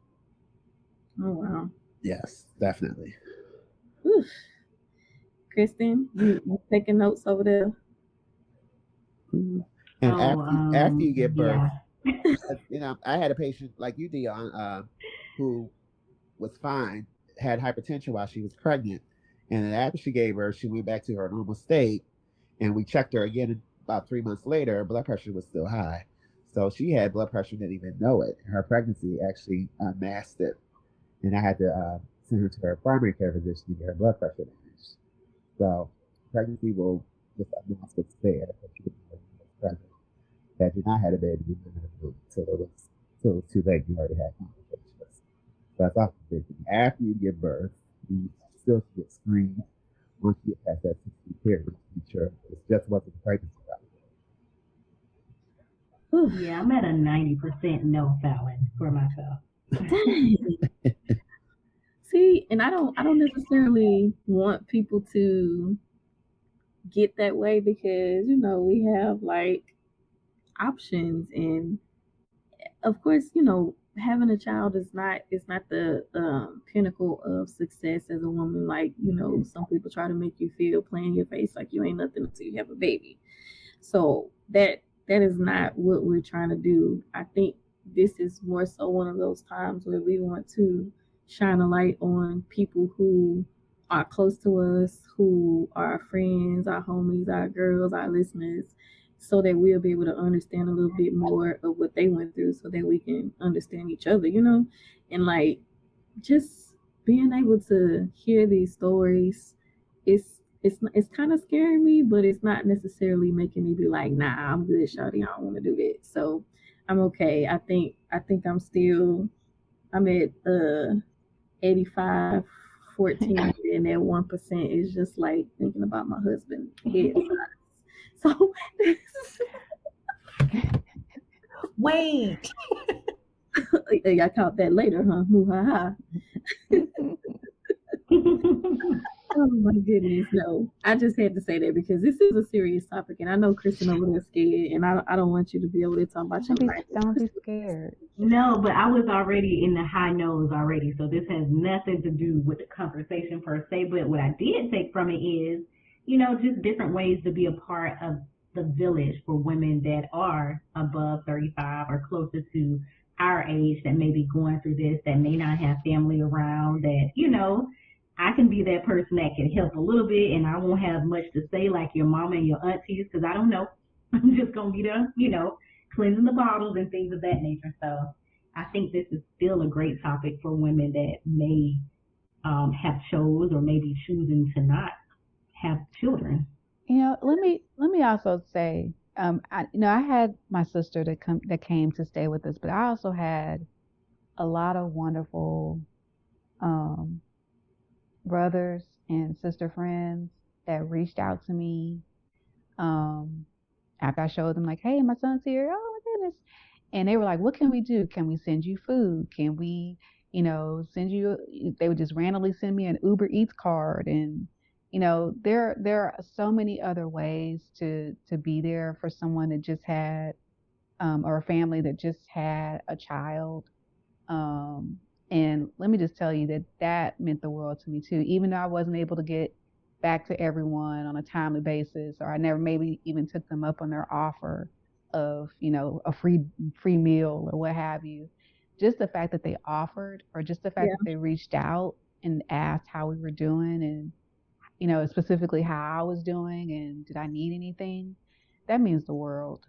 Oh, wow. Yes, definitely. Whew. Kristin, you taking notes over there? And after you give birth, yeah. I had a patient like you, Deonne, who was fine, had hypertension while she was pregnant, and then after she gave birth, she went back to her normal state, and we checked her again about 3 months later. Her blood pressure was still high, so she had blood pressure, didn't even know it. Her pregnancy actually masked it, and I had to send her to her primary care physician to get her blood pressure managed. So pregnancy will just announce what's there, but you didn't know it was present. Had you not had a baby, you wouldn't have known until it was too late. You already had complications. So that's often the thing. After you give birth, you still should get screened once you get past that 6-week period to be sure it just wasn't the pregnancy problem. Yeah, I'm at a 90% no, Fallon, for myself. See, and I don't necessarily want people to get that way because we have like options, and of course having a child is not the pinnacle of success as a woman. Like some people try to make you feel, play in your face like you ain't nothing until you have a baby. So that is not what we're trying to do. I think this is more so one of those times where we want to shine a light on people who are close to us, who are our friends, our homies, our girls, our listeners, so that we'll be able to understand a little bit more of what they went through so that we can understand each other, and like just being able to hear these stories, it's kind of scaring me, but it's not necessarily making me be like, nah, I'm good, shawty, I don't want to do that. So I'm okay. I think I'm at 85, 14, and that 1% is just like thinking about my husband head size. So wait. I caught that later, huh? Moo-ha-ha. Oh my goodness, no. I just had to say that because this is a serious topic, and I know Kristin over there scared, and I don't want you to be able to talk about your life. Don't be scared. No, but I was already in the high nose already, so this has nothing to do with the conversation per se. But what I did take from it is, just different ways to be a part of the village for women that are above 35 or closer to our age that may be going through this, that may not have family around, that, I can be that person that can help a little bit, and I won't have much to say like your mama and your aunties because I don't know. I'm just going to be there, cleansing the bottles and things of that nature. So I think this is still a great topic for women that may have chose or maybe choosing to not have children. Let me also say, I had my sister that came to stay with us, but I also had a lot of wonderful brothers and sister friends that reached out to me after I showed them like, hey, my son's here. Oh my goodness. And they were like, what can we do? Can we send you food? Can we, send you, they would just randomly send me an Uber Eats card. And, there are so many other ways to be there for someone that just had, or a family that just had a child. And let me just tell you that meant the world to me too, even though I wasn't able to get back to everyone on a timely basis, or I never maybe even took them up on their offer of, a free meal or what have you. Just the fact that they offered, or just the fact that they reached out and asked how we were doing, and, specifically how I was doing and did I need anything, that means the world.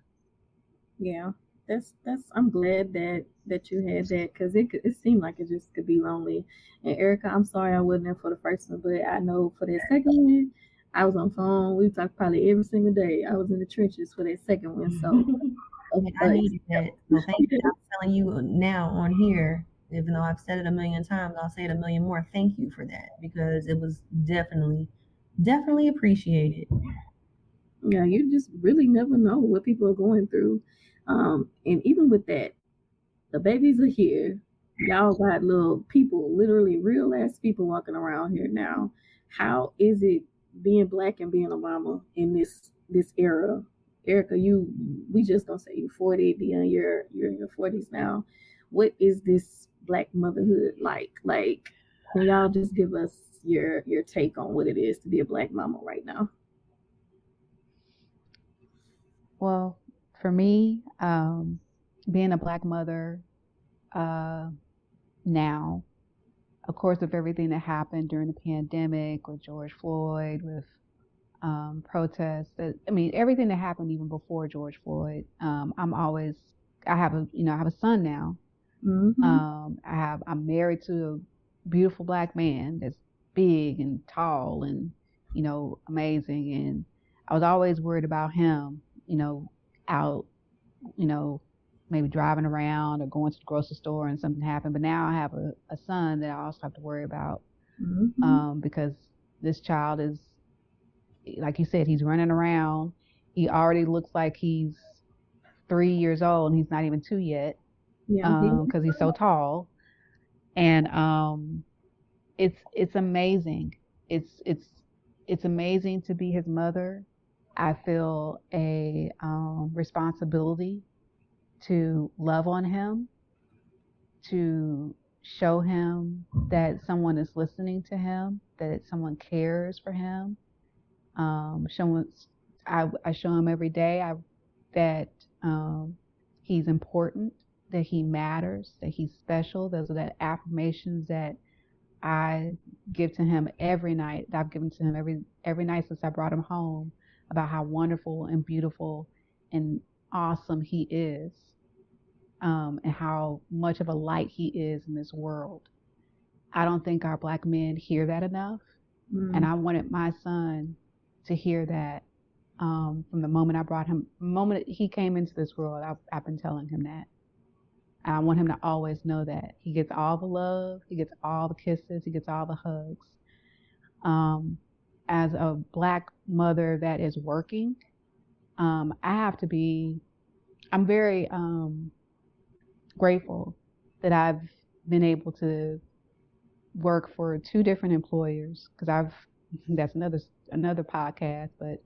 Yeah. That's I'm glad that you had that, because it seemed like it just could be lonely. And Erica, I'm sorry I wasn't there for the first one, but I know for that second one, I was on phone. We talked probably every single day. I was in the trenches for that second one. So I needed that. So thank you. I'm telling you now on here, Even though I've said it a million times, I'll say it a million more. Thank you for that, because it was definitely appreciated. Yeah, you just really never know what people are going through. And even with that, the babies are here. Y'all got little people, literally real ass people walking around here now. How is it being black and being a mama in this era? Erica, we just gonna say you 40, Deonne, you're in your 40s now. What is this black motherhood like? Like, can y'all just give us your take on what it is to be a black mama right now? Well, for me, being a black mother now, of course, with everything that happened during the pandemic, with George Floyd, with protests, I mean, everything that happened even before George Floyd. I have a son now. Mm-hmm. I'm married to a beautiful black man that's big and tall and, amazing. And I was always worried about him, out, you know, maybe driving around or going to the grocery store and something happened. But now I have a son that I also have to worry about, because this child is, like you said, he's running around. He already looks like he's 3 years old and he's not even 2 yet, Yeah. because he's so tall. And it's amazing. It's amazing to be his mother. I feel a responsibility to love on him, to show him that someone is listening to him, that someone cares for him. I show him every day that he's important, that he matters, that he's special. Those are the affirmations that I give to him every night. That I've given to him every night since I brought him home, about how wonderful and beautiful and awesome he is, and how much of a light he is in this world. I don't think our black men hear that enough, and I wanted my son to hear that. From the moment the moment he came into this world, I've been telling him that. And I want him to always know that he gets all the love, he gets all the kisses, he gets all the hugs. As a black mother that is working, I'm very grateful that I've been able to work for 2 different employers, because that's another podcast. But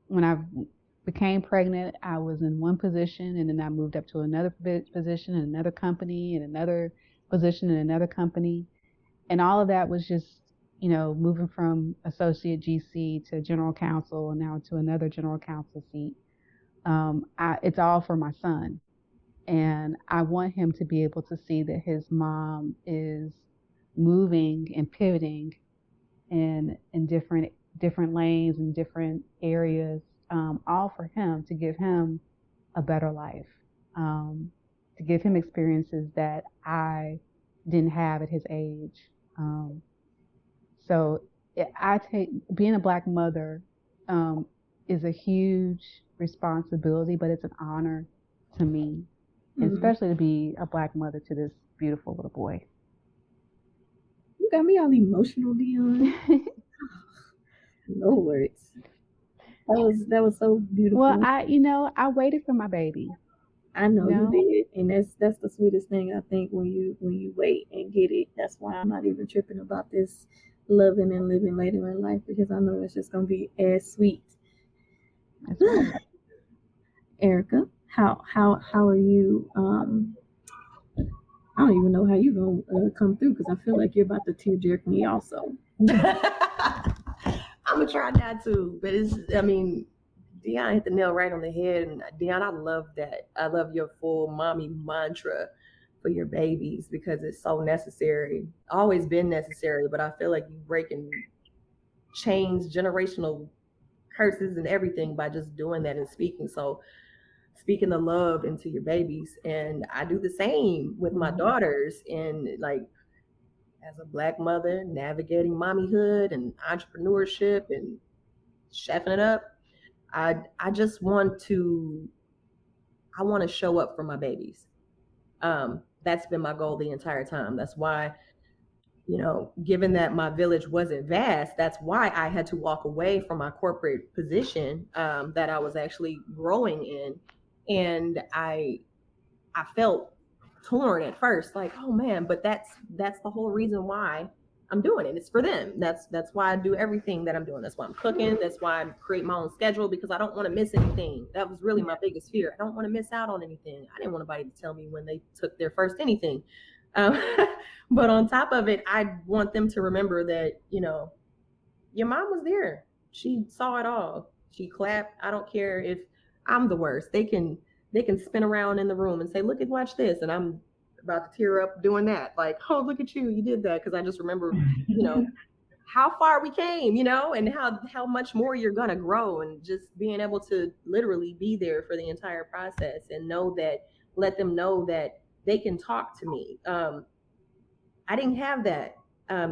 when I became pregnant, I was in one position, and then I moved up to another position in another company, and another position in another company, and all of that was just moving from associate GC to general counsel, and now to another general counsel seat. It's all for my son. And I want him to be able to see that his mom is moving and pivoting in different lanes and different areas, all for him, to give him a better life, to give him experiences that I didn't have at his age. So I take being a black mother is a huge responsibility, but it's an honor to me. And especially to be a black mother to this beautiful little boy. You got me all emotional, Deonne. No words. That was so beautiful. Well, I waited for my baby. I know you did, and that's the sweetest thing, I think, when you wait and get it. That's why I'm not even tripping about this loving and living later in life, because I know it's just gonna be as sweet. That's right. Erica, how are you? I don't even know how you're gonna come through, because I feel like you're about to tear jerk me also. I'm gonna try not to, but Deonne hit the nail right on the head. And Deonne, I love that. I love your full mommy mantra for your babies, because it's so necessary. Always been necessary, but I feel like you breaking chains, generational curses and everything by just doing that and speaking. So speaking the love into your babies. And I do the same with my daughters. And like, as a black mother, navigating mommyhood and entrepreneurship and chefing it up, I want to show up for my babies. that's been my goal the entire time. That's why, given that my village wasn't vast, that's why I had to walk away from my corporate position that I was actually growing in. And I felt torn at first, like, oh man, but that's the whole reason why I'm doing it. It's for them. That's why I do everything that I'm doing. That's why I'm cooking. That's why I create my own schedule, because I don't want to miss anything. That was really my biggest fear. I don't want to miss out on anything. I didn't want anybody to tell me when they took their first anything. But on top of it, I want them to remember that, your mom was there. She saw it all. She clapped. I don't care if I'm the worst. They can spin around in the room and say, watch this. And I'm about to tear up doing that. Like, oh, look at you. You did that. Because I just remember, how far we came, and how much more you're going to grow, and just being able to literally be there for the entire process and let them know that they can talk to me. I didn't have that.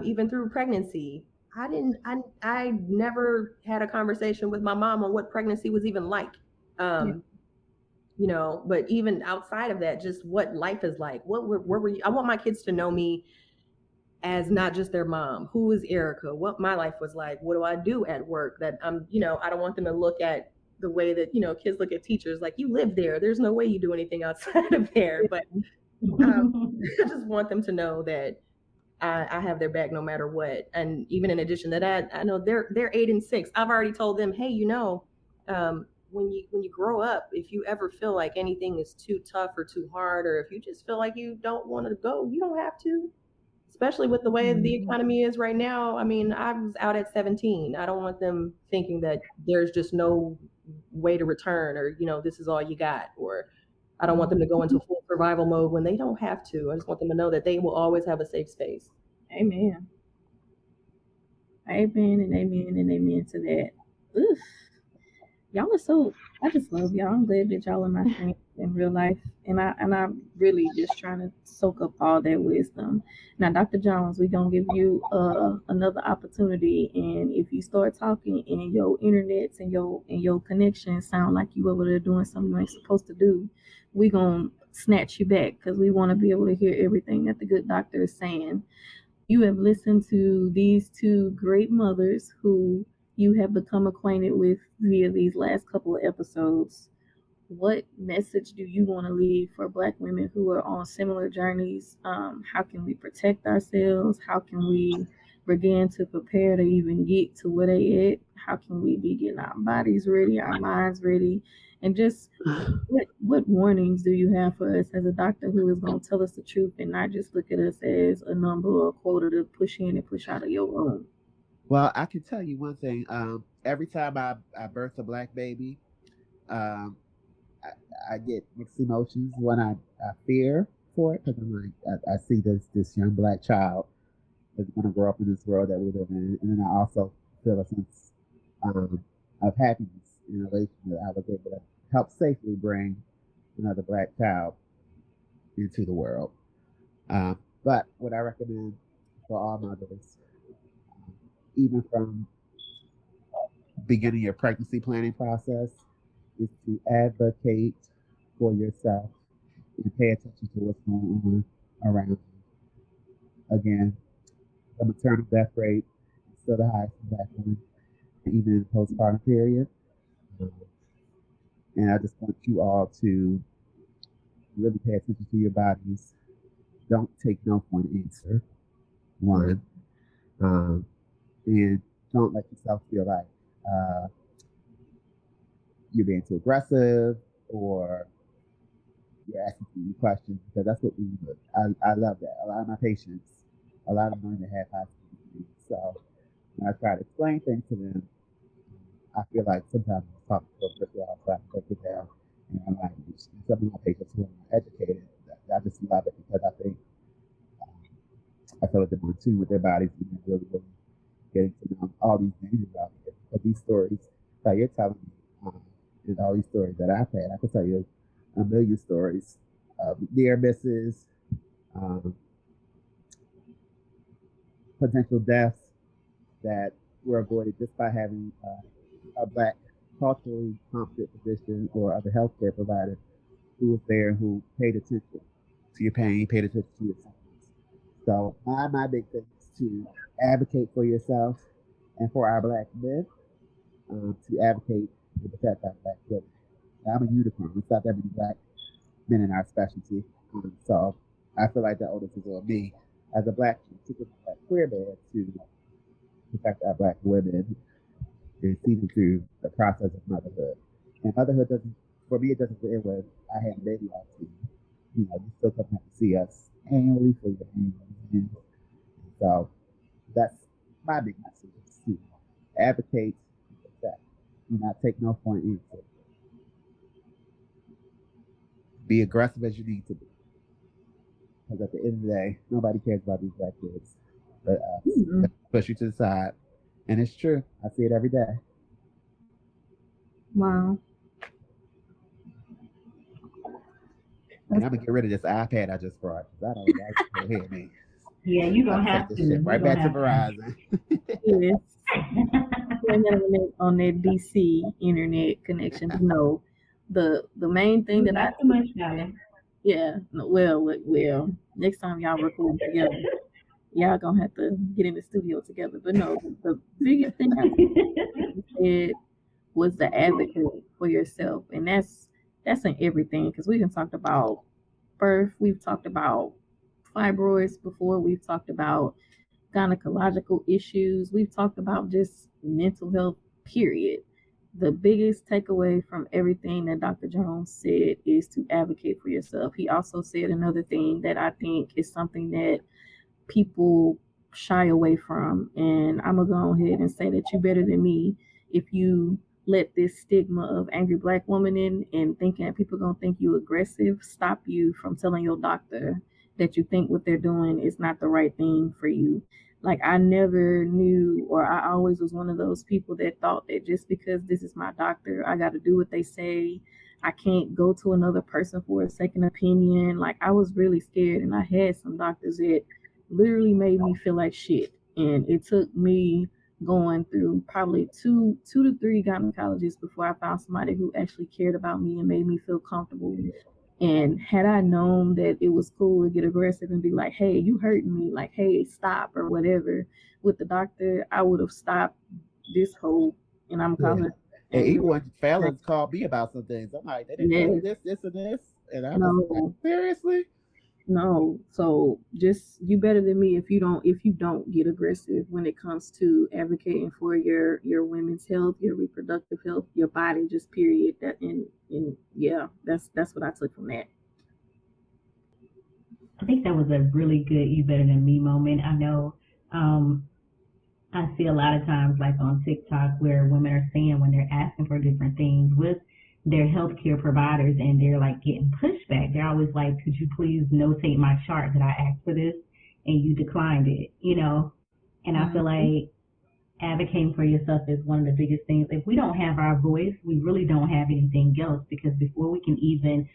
Even through pregnancy, I never had a conversation with my mom on what pregnancy was even like. But even outside of that, just what life is like. Where were you? I want my kids to know me as not just their mom. Who is Erica? What my life was like. What do I do at work? That I'm, I don't want them to look at the way that, kids look at teachers, like, you live there. There's no way you do anything outside of there. But I just want them to know that I have their back no matter what. And even in addition to that, I know they're 8 and 6. I've already told them, hey, when you grow up, if you ever feel like anything is too tough or too hard, or if you just feel like you don't want to go, you don't have to. Especially with the way the economy is right now. I mean, I was out at 17. I don't want them thinking that there's just no way to return, or this is all you got, or I don't want them to go into full survival mode when they don't have to. I just want them to know that they will always have a safe space. Amen. Amen and amen and amen to that. Oof. Y'all are so, I just love y'all. I'm glad that y'all are my friends in real life. And I'm really just trying to soak up all that wisdom. Now, Dr. Jones, we're gonna give you another opportunity. And if you start talking and your internets and your connection sound like you over there doing something you ain't supposed to do, we're gonna snatch you back, because we want to be able to hear everything that the good doctor is saying. You have listened to these two great mothers who you have become acquainted with via these last couple of episodes. What message do you want to leave for Black women who are on similar journeys? How can we protect ourselves? How can we begin to prepare to even get to where they at? How can we be getting our bodies ready, our minds ready? And just what warnings do you have for us as a doctor who is going to tell us the truth and not just look at us as a number or a quota to push in and push out of your room? Well, I can tell you one thing. Every time I birth a Black baby, I get mixed emotions. When I fear for it, because I'm like, I see this young Black child that's going to grow up in this world that we live in, and then I also feel a sense of happiness in relation that I was able to help safely bring another Black child into the world. But what I recommend for all mothers, even from beginning your pregnancy planning process, is to advocate for yourself and pay attention to what's going on around you. Again, the maternal death rate is still the highest in Black women, even in the postpartum period. And I just want you all to really pay attention to your bodies. Don't take no for an answer, one. And don't let yourself feel like you're being too aggressive or you're asking too many questions, because that's what we do. I love that. A lot of my patients, a lot of them don't even have high school degrees. So when I try to explain things to them, I feel like sometimes I'm talking to a brick wall, so I break it down in my language. And some of my patients who are educated, I just love it, because I think I feel like they're more in tune with their bodies and they're really, really getting to know all these things about it. But these stories that you're telling me, and all these stories that I've had, I can tell you a million stories of near misses, potential deaths that were avoided just by having a Black culturally competent physician or other healthcare provider who was there, who paid attention. to your pain, paid attention to your symptoms. So my big thing is to advocate for yourself and for our Black men, to advocate to protect our Black women. I'm a unicorn. It's not that many Black men in our specialty. So I feel like the onus is on me as a Black, particularly Black queer man, to protect our Black women and see them through the process of motherhood. And motherhood doesn't, for me, it doesn't end with I had a baby on to you. You know, you still come have to see us annually for your annual. So that's my big message, is to advocate and protect. Do not take no for an answer. Be aggressive as you need to be. Because at the end of the day, nobody cares about these Black kids but us. Push you to the side. And it's true. I see it every day. Wow. And I'm going to get rid of this iPad I just brought. I don't like to hear me. Yeah, you're going to have to. Shit right back to Verizon. Yes. On that DC internet connection. No, the main thing that not too much, darling. Yeah. Well. Next time y'all record together, y'all gonna have to get in the studio together. But no, the biggest thing I said was the advocate for yourself, and that's in everything, because we've talked about birth, we've talked about fibroids before, we've talked about gynecological issues, we've talked about just mental health, period. The biggest takeaway from everything that Dr. Jones said is to advocate for yourself. He also said another thing that I think is something that people shy away from, and I'm gonna go ahead and say that you're better than me if you let this stigma of angry Black woman in and thinking that people gonna think you aggressive stop you from telling your doctor that you think what they're doing is not the right thing for you. Like, I never knew, or I always was one of those people that thought that just because this is my doctor, I got to do what they say. I can't go to another person for a second opinion. Like, I was really scared, and I had some doctors that literally made me feel like shit. And it took me going through probably two to three gynecologists before I found somebody who actually cared about me and made me feel comfortable. And had I known that it was cool to get aggressive and be like, hey, you hurting me, like, hey, stop, or whatever, with the doctor, I would have stopped this whole, and I'm calling it. And even when Fallon's called me about some things, I'm like, they didn't tell you this, and this. And I was like, seriously? No. So just, you better than me if you don't get aggressive when it comes to advocating for your women's health, your reproductive health, your body, just period. That and yeah, that's what I took from that. I think that was a really good you better than me moment. I know I see a lot of times, like on TikTok, where women are saying when they're asking for different things with their healthcare providers and they're like getting pushback. They're always like, could you please notate my chart that I asked for this and you declined it, you know? And I feel like advocating for yourself is one of the biggest things. If we don't have our voice, we really don't have anything else, because before we can even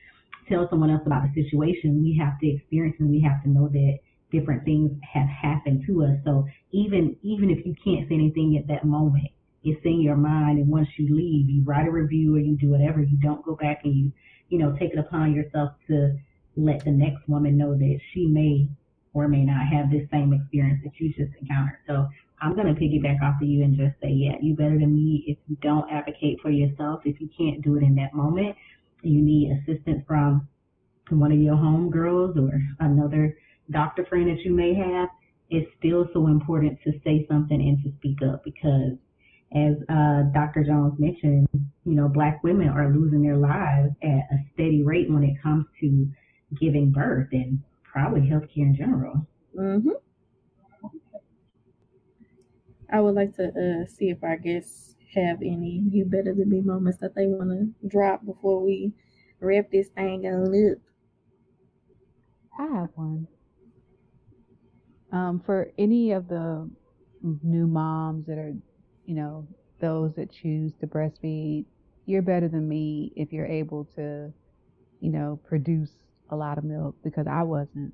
tell someone else about the situation, we have to experience and we have to know that different things have happened to us. So even if you can't say anything at that moment, it's in your mind, and once you leave, you write a review or you do whatever. You don't go back and you know, take it upon yourself to let the next woman know that she may or may not have this same experience that you just encountered. So I'm going to piggyback off of you and just say, yeah, you better than me if you don't advocate for yourself. If you can't do it in that moment, you need assistance from one of your homegirls or another doctor friend that you may have. It's still so important to say something and to speak up, because as Dr. Jones mentioned, you know, Black women are losing their lives at a steady rate when it comes to giving birth and probably healthcare in general. Mm-hmm. I would like to see if our guests have any you better than me moments that they want to drop before we wrap this thing up. I have one. For any of the new moms that are, you know, those that choose to breastfeed, you're better than me if you're able to, you know, produce a lot of milk, because I wasn't.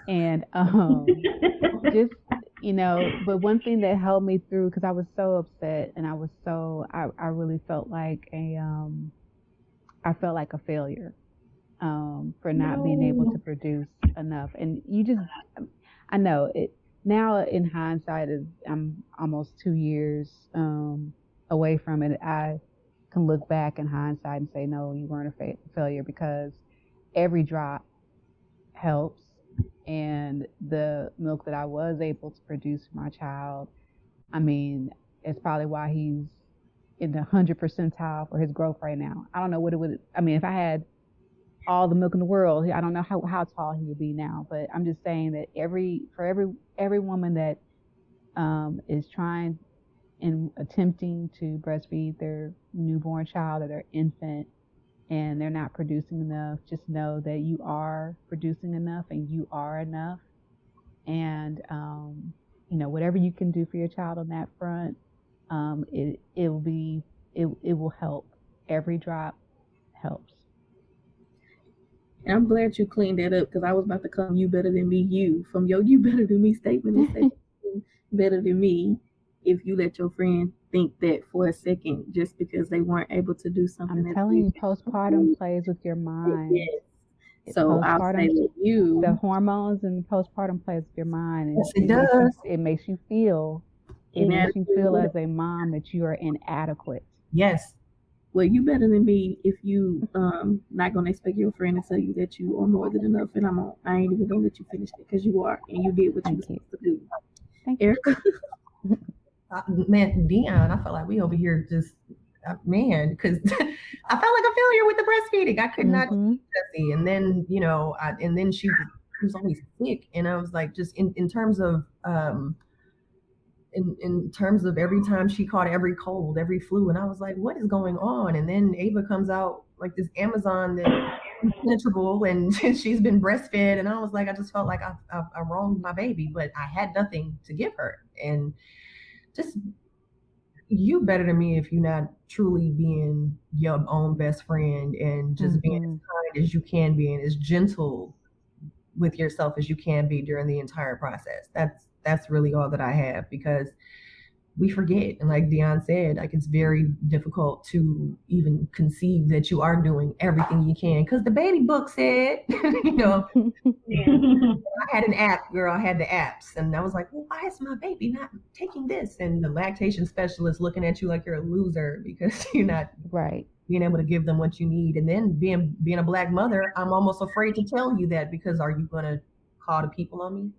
And just, you know, but one thing that held me through, because I was so upset and I really felt like I felt like a failure. for not being able to produce enough. And I know it now. In hindsight, I'm almost 2 years away from it. I can look back in hindsight and say, no, you weren't a failure, because every drop helps. And the milk that I was able to produce for my child, I mean, it's probably why he's in the 100th percentile for his growth right now. I don't know what it would. I mean, if I had all the milk in the world, I don't know how tall he would be now. But I'm just saying that every woman that is trying and attempting to breastfeed their newborn child or their infant, and they're not producing enough, just know that you are producing enough and you are enough. And whatever you can do for your child on that front, it will help. Every drop helps. And I'm glad you cleaned that up, because I was about to come you better than me, you from your you better than me statement and say better than me if you let your friend think that for a second just because they weren't able to do something. I'm telling you, postpartum plays with your mind. Yes. So I'll say that the hormones and postpartum plays with your mind, and yes, it does. It makes you feel as a mom that you are inadequate. Yes. Well, you better than me if you not gonna expect your friend to tell you that you are more than enough, and I ain't even gonna let you finish it, because you are, and you did what you were supposed to do. Thank Erica. Man, Deonne, I felt like we over here just because I felt like a failure with the breastfeeding. I could not feed Jessie, and then and then she was always sick, and I was like, just in terms of in terms of every time she caught every cold, every flu, and I was like, what is going on? And then Ava comes out like this Amazon that impenetrable, and she's been breastfed, and I was like, I just felt like I wronged my baby, but I had nothing to give her. And just, you better than me if you're not truly being your own best friend and just being as kind as you can be and as gentle with yourself as you can be during the entire process. That's really all that I have, because we forget. And like Deonne said, like, it's very difficult to even conceive that you are doing everything you can, because the baby book said, I had an app, girl, I had the apps, and I was like, well, why is my baby not taking this? And the lactation specialist looking at you like you're a loser because you're not being able to give them what you need. And then being a Black mother, I'm almost afraid to tell you that, because are you going to call the people on me?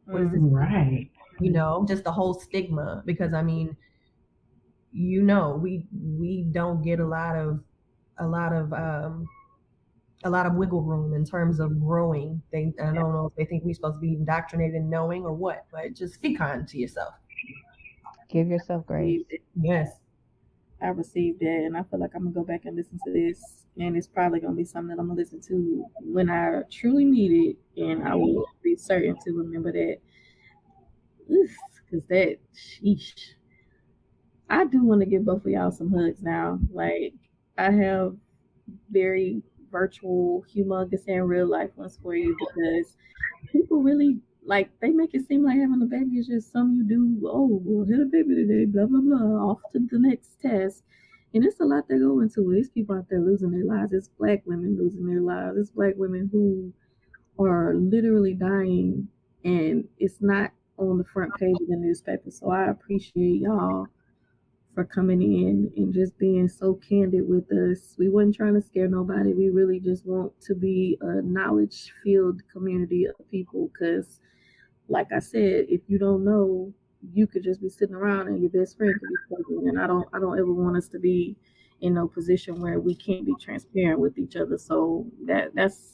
What is this? Right. Just the whole stigma, because I mean, we don't get a lot of wiggle room in terms of growing. I don't know if they think we're supposed to be indoctrinated in knowing or what, but just be kind to yourself. Give yourself grace. Yes. I received that, and I feel like I'm gonna go back and listen to this, and it's probably gonna be something that I'm gonna listen to when I truly need it, and I will be certain to remember that. Because that, sheesh. I do want to give both of y'all some hugs now. Like, I have very virtual, humongous, and real life ones for you, because people really, like, they make it seem like having a baby is just something you do. Oh, we'll hit a baby today, blah, blah, blah, off to the next test. And it's a lot that go into it. It's people out there losing their lives. It's Black women losing their lives. It's Black women who are literally dying, and it's not on the front page of the newspaper. So I appreciate y'all for coming in and just being so candid with us. We wasn't trying to scare nobody. We really just want to be a knowledge-filled community of people, because, like I said, if you don't know, you could just be sitting around and your best friend could be struggling. And I don't ever want us to be in no position where we can't be transparent with each other. So that's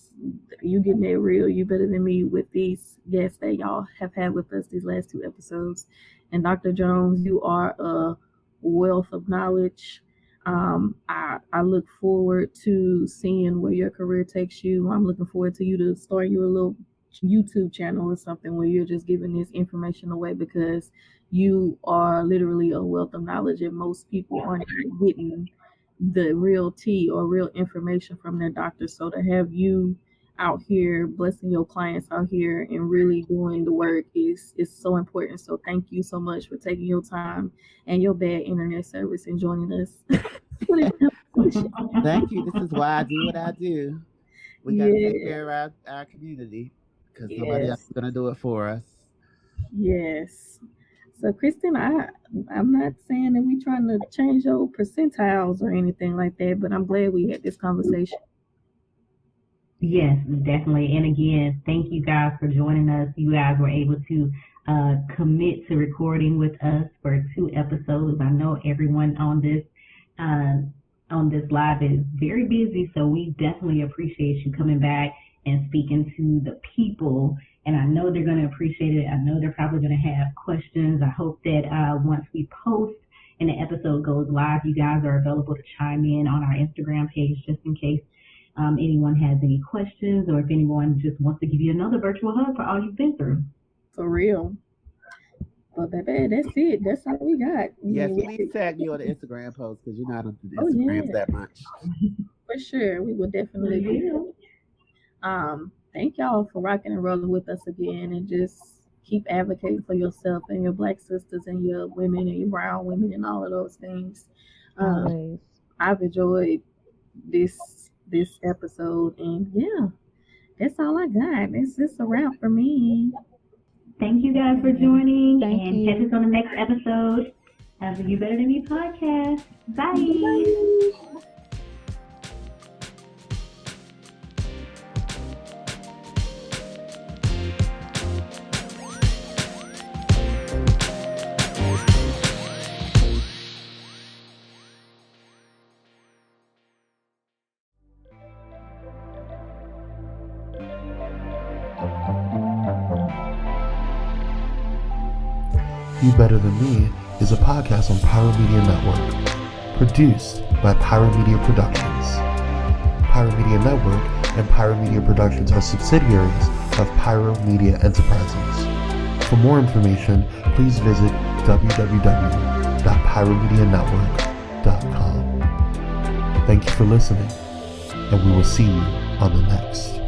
you getting that real. You better than me with these guests that y'all have had with us these last 2 episodes. And Dr. Jones, you are a wealth of knowledge. I look forward to seeing where your career takes you. I'm looking forward to you to start your little YouTube channel or something where you're just giving this information away, because you are literally a wealth of knowledge, and most people aren't getting the real tea or real information from their doctors. So to have you out here blessing your clients out here and really doing the work is so important. So thank you so much for taking your time and your bad internet service and joining us. Thank you. This is why I do what I do. We got to take care of our community because nobody else is going to do it for us. Yes. So, Kristin, I'm not saying that we trying to change your percentiles or anything like that, but I'm glad we had this conversation. Yes, definitely. And again, thank you guys for joining us. You guys were able to commit to recording with us for 2 episodes. I know everyone on this live is very busy, so we definitely appreciate you coming back and speaking to the people. And I know they're going to appreciate it. I know they're probably going to have questions. I hope that once we post and the episode goes live, you guys are available to chime in on our Instagram page just in case anyone has any questions, or if anyone just wants to give you another virtual hug for all you've been through. For real. But baby, that's it. That's all we got. Yes, we need to tag you on the Instagram post because you're not on the Instagrams that much. For sure. We will definitely do. Thank y'all for rocking and rolling with us again, and just keep advocating for yourself and your Black sisters and your women and your brown women and all of those things. I've enjoyed this episode, and that's all I got. It's just a wrap for me. Thank you guys for joining, and catch us on the next episode of the You Better Than Me podcast. Bye. You Better Than Me is a podcast on Pyro Media Network, produced by Pyro Media Productions. Pyro Media Network and Pyro Media Productions are subsidiaries of Pyro Media Enterprises. For more information, please visit www.pyromedianetwork.com. Thank you for listening, and we will see you on the next.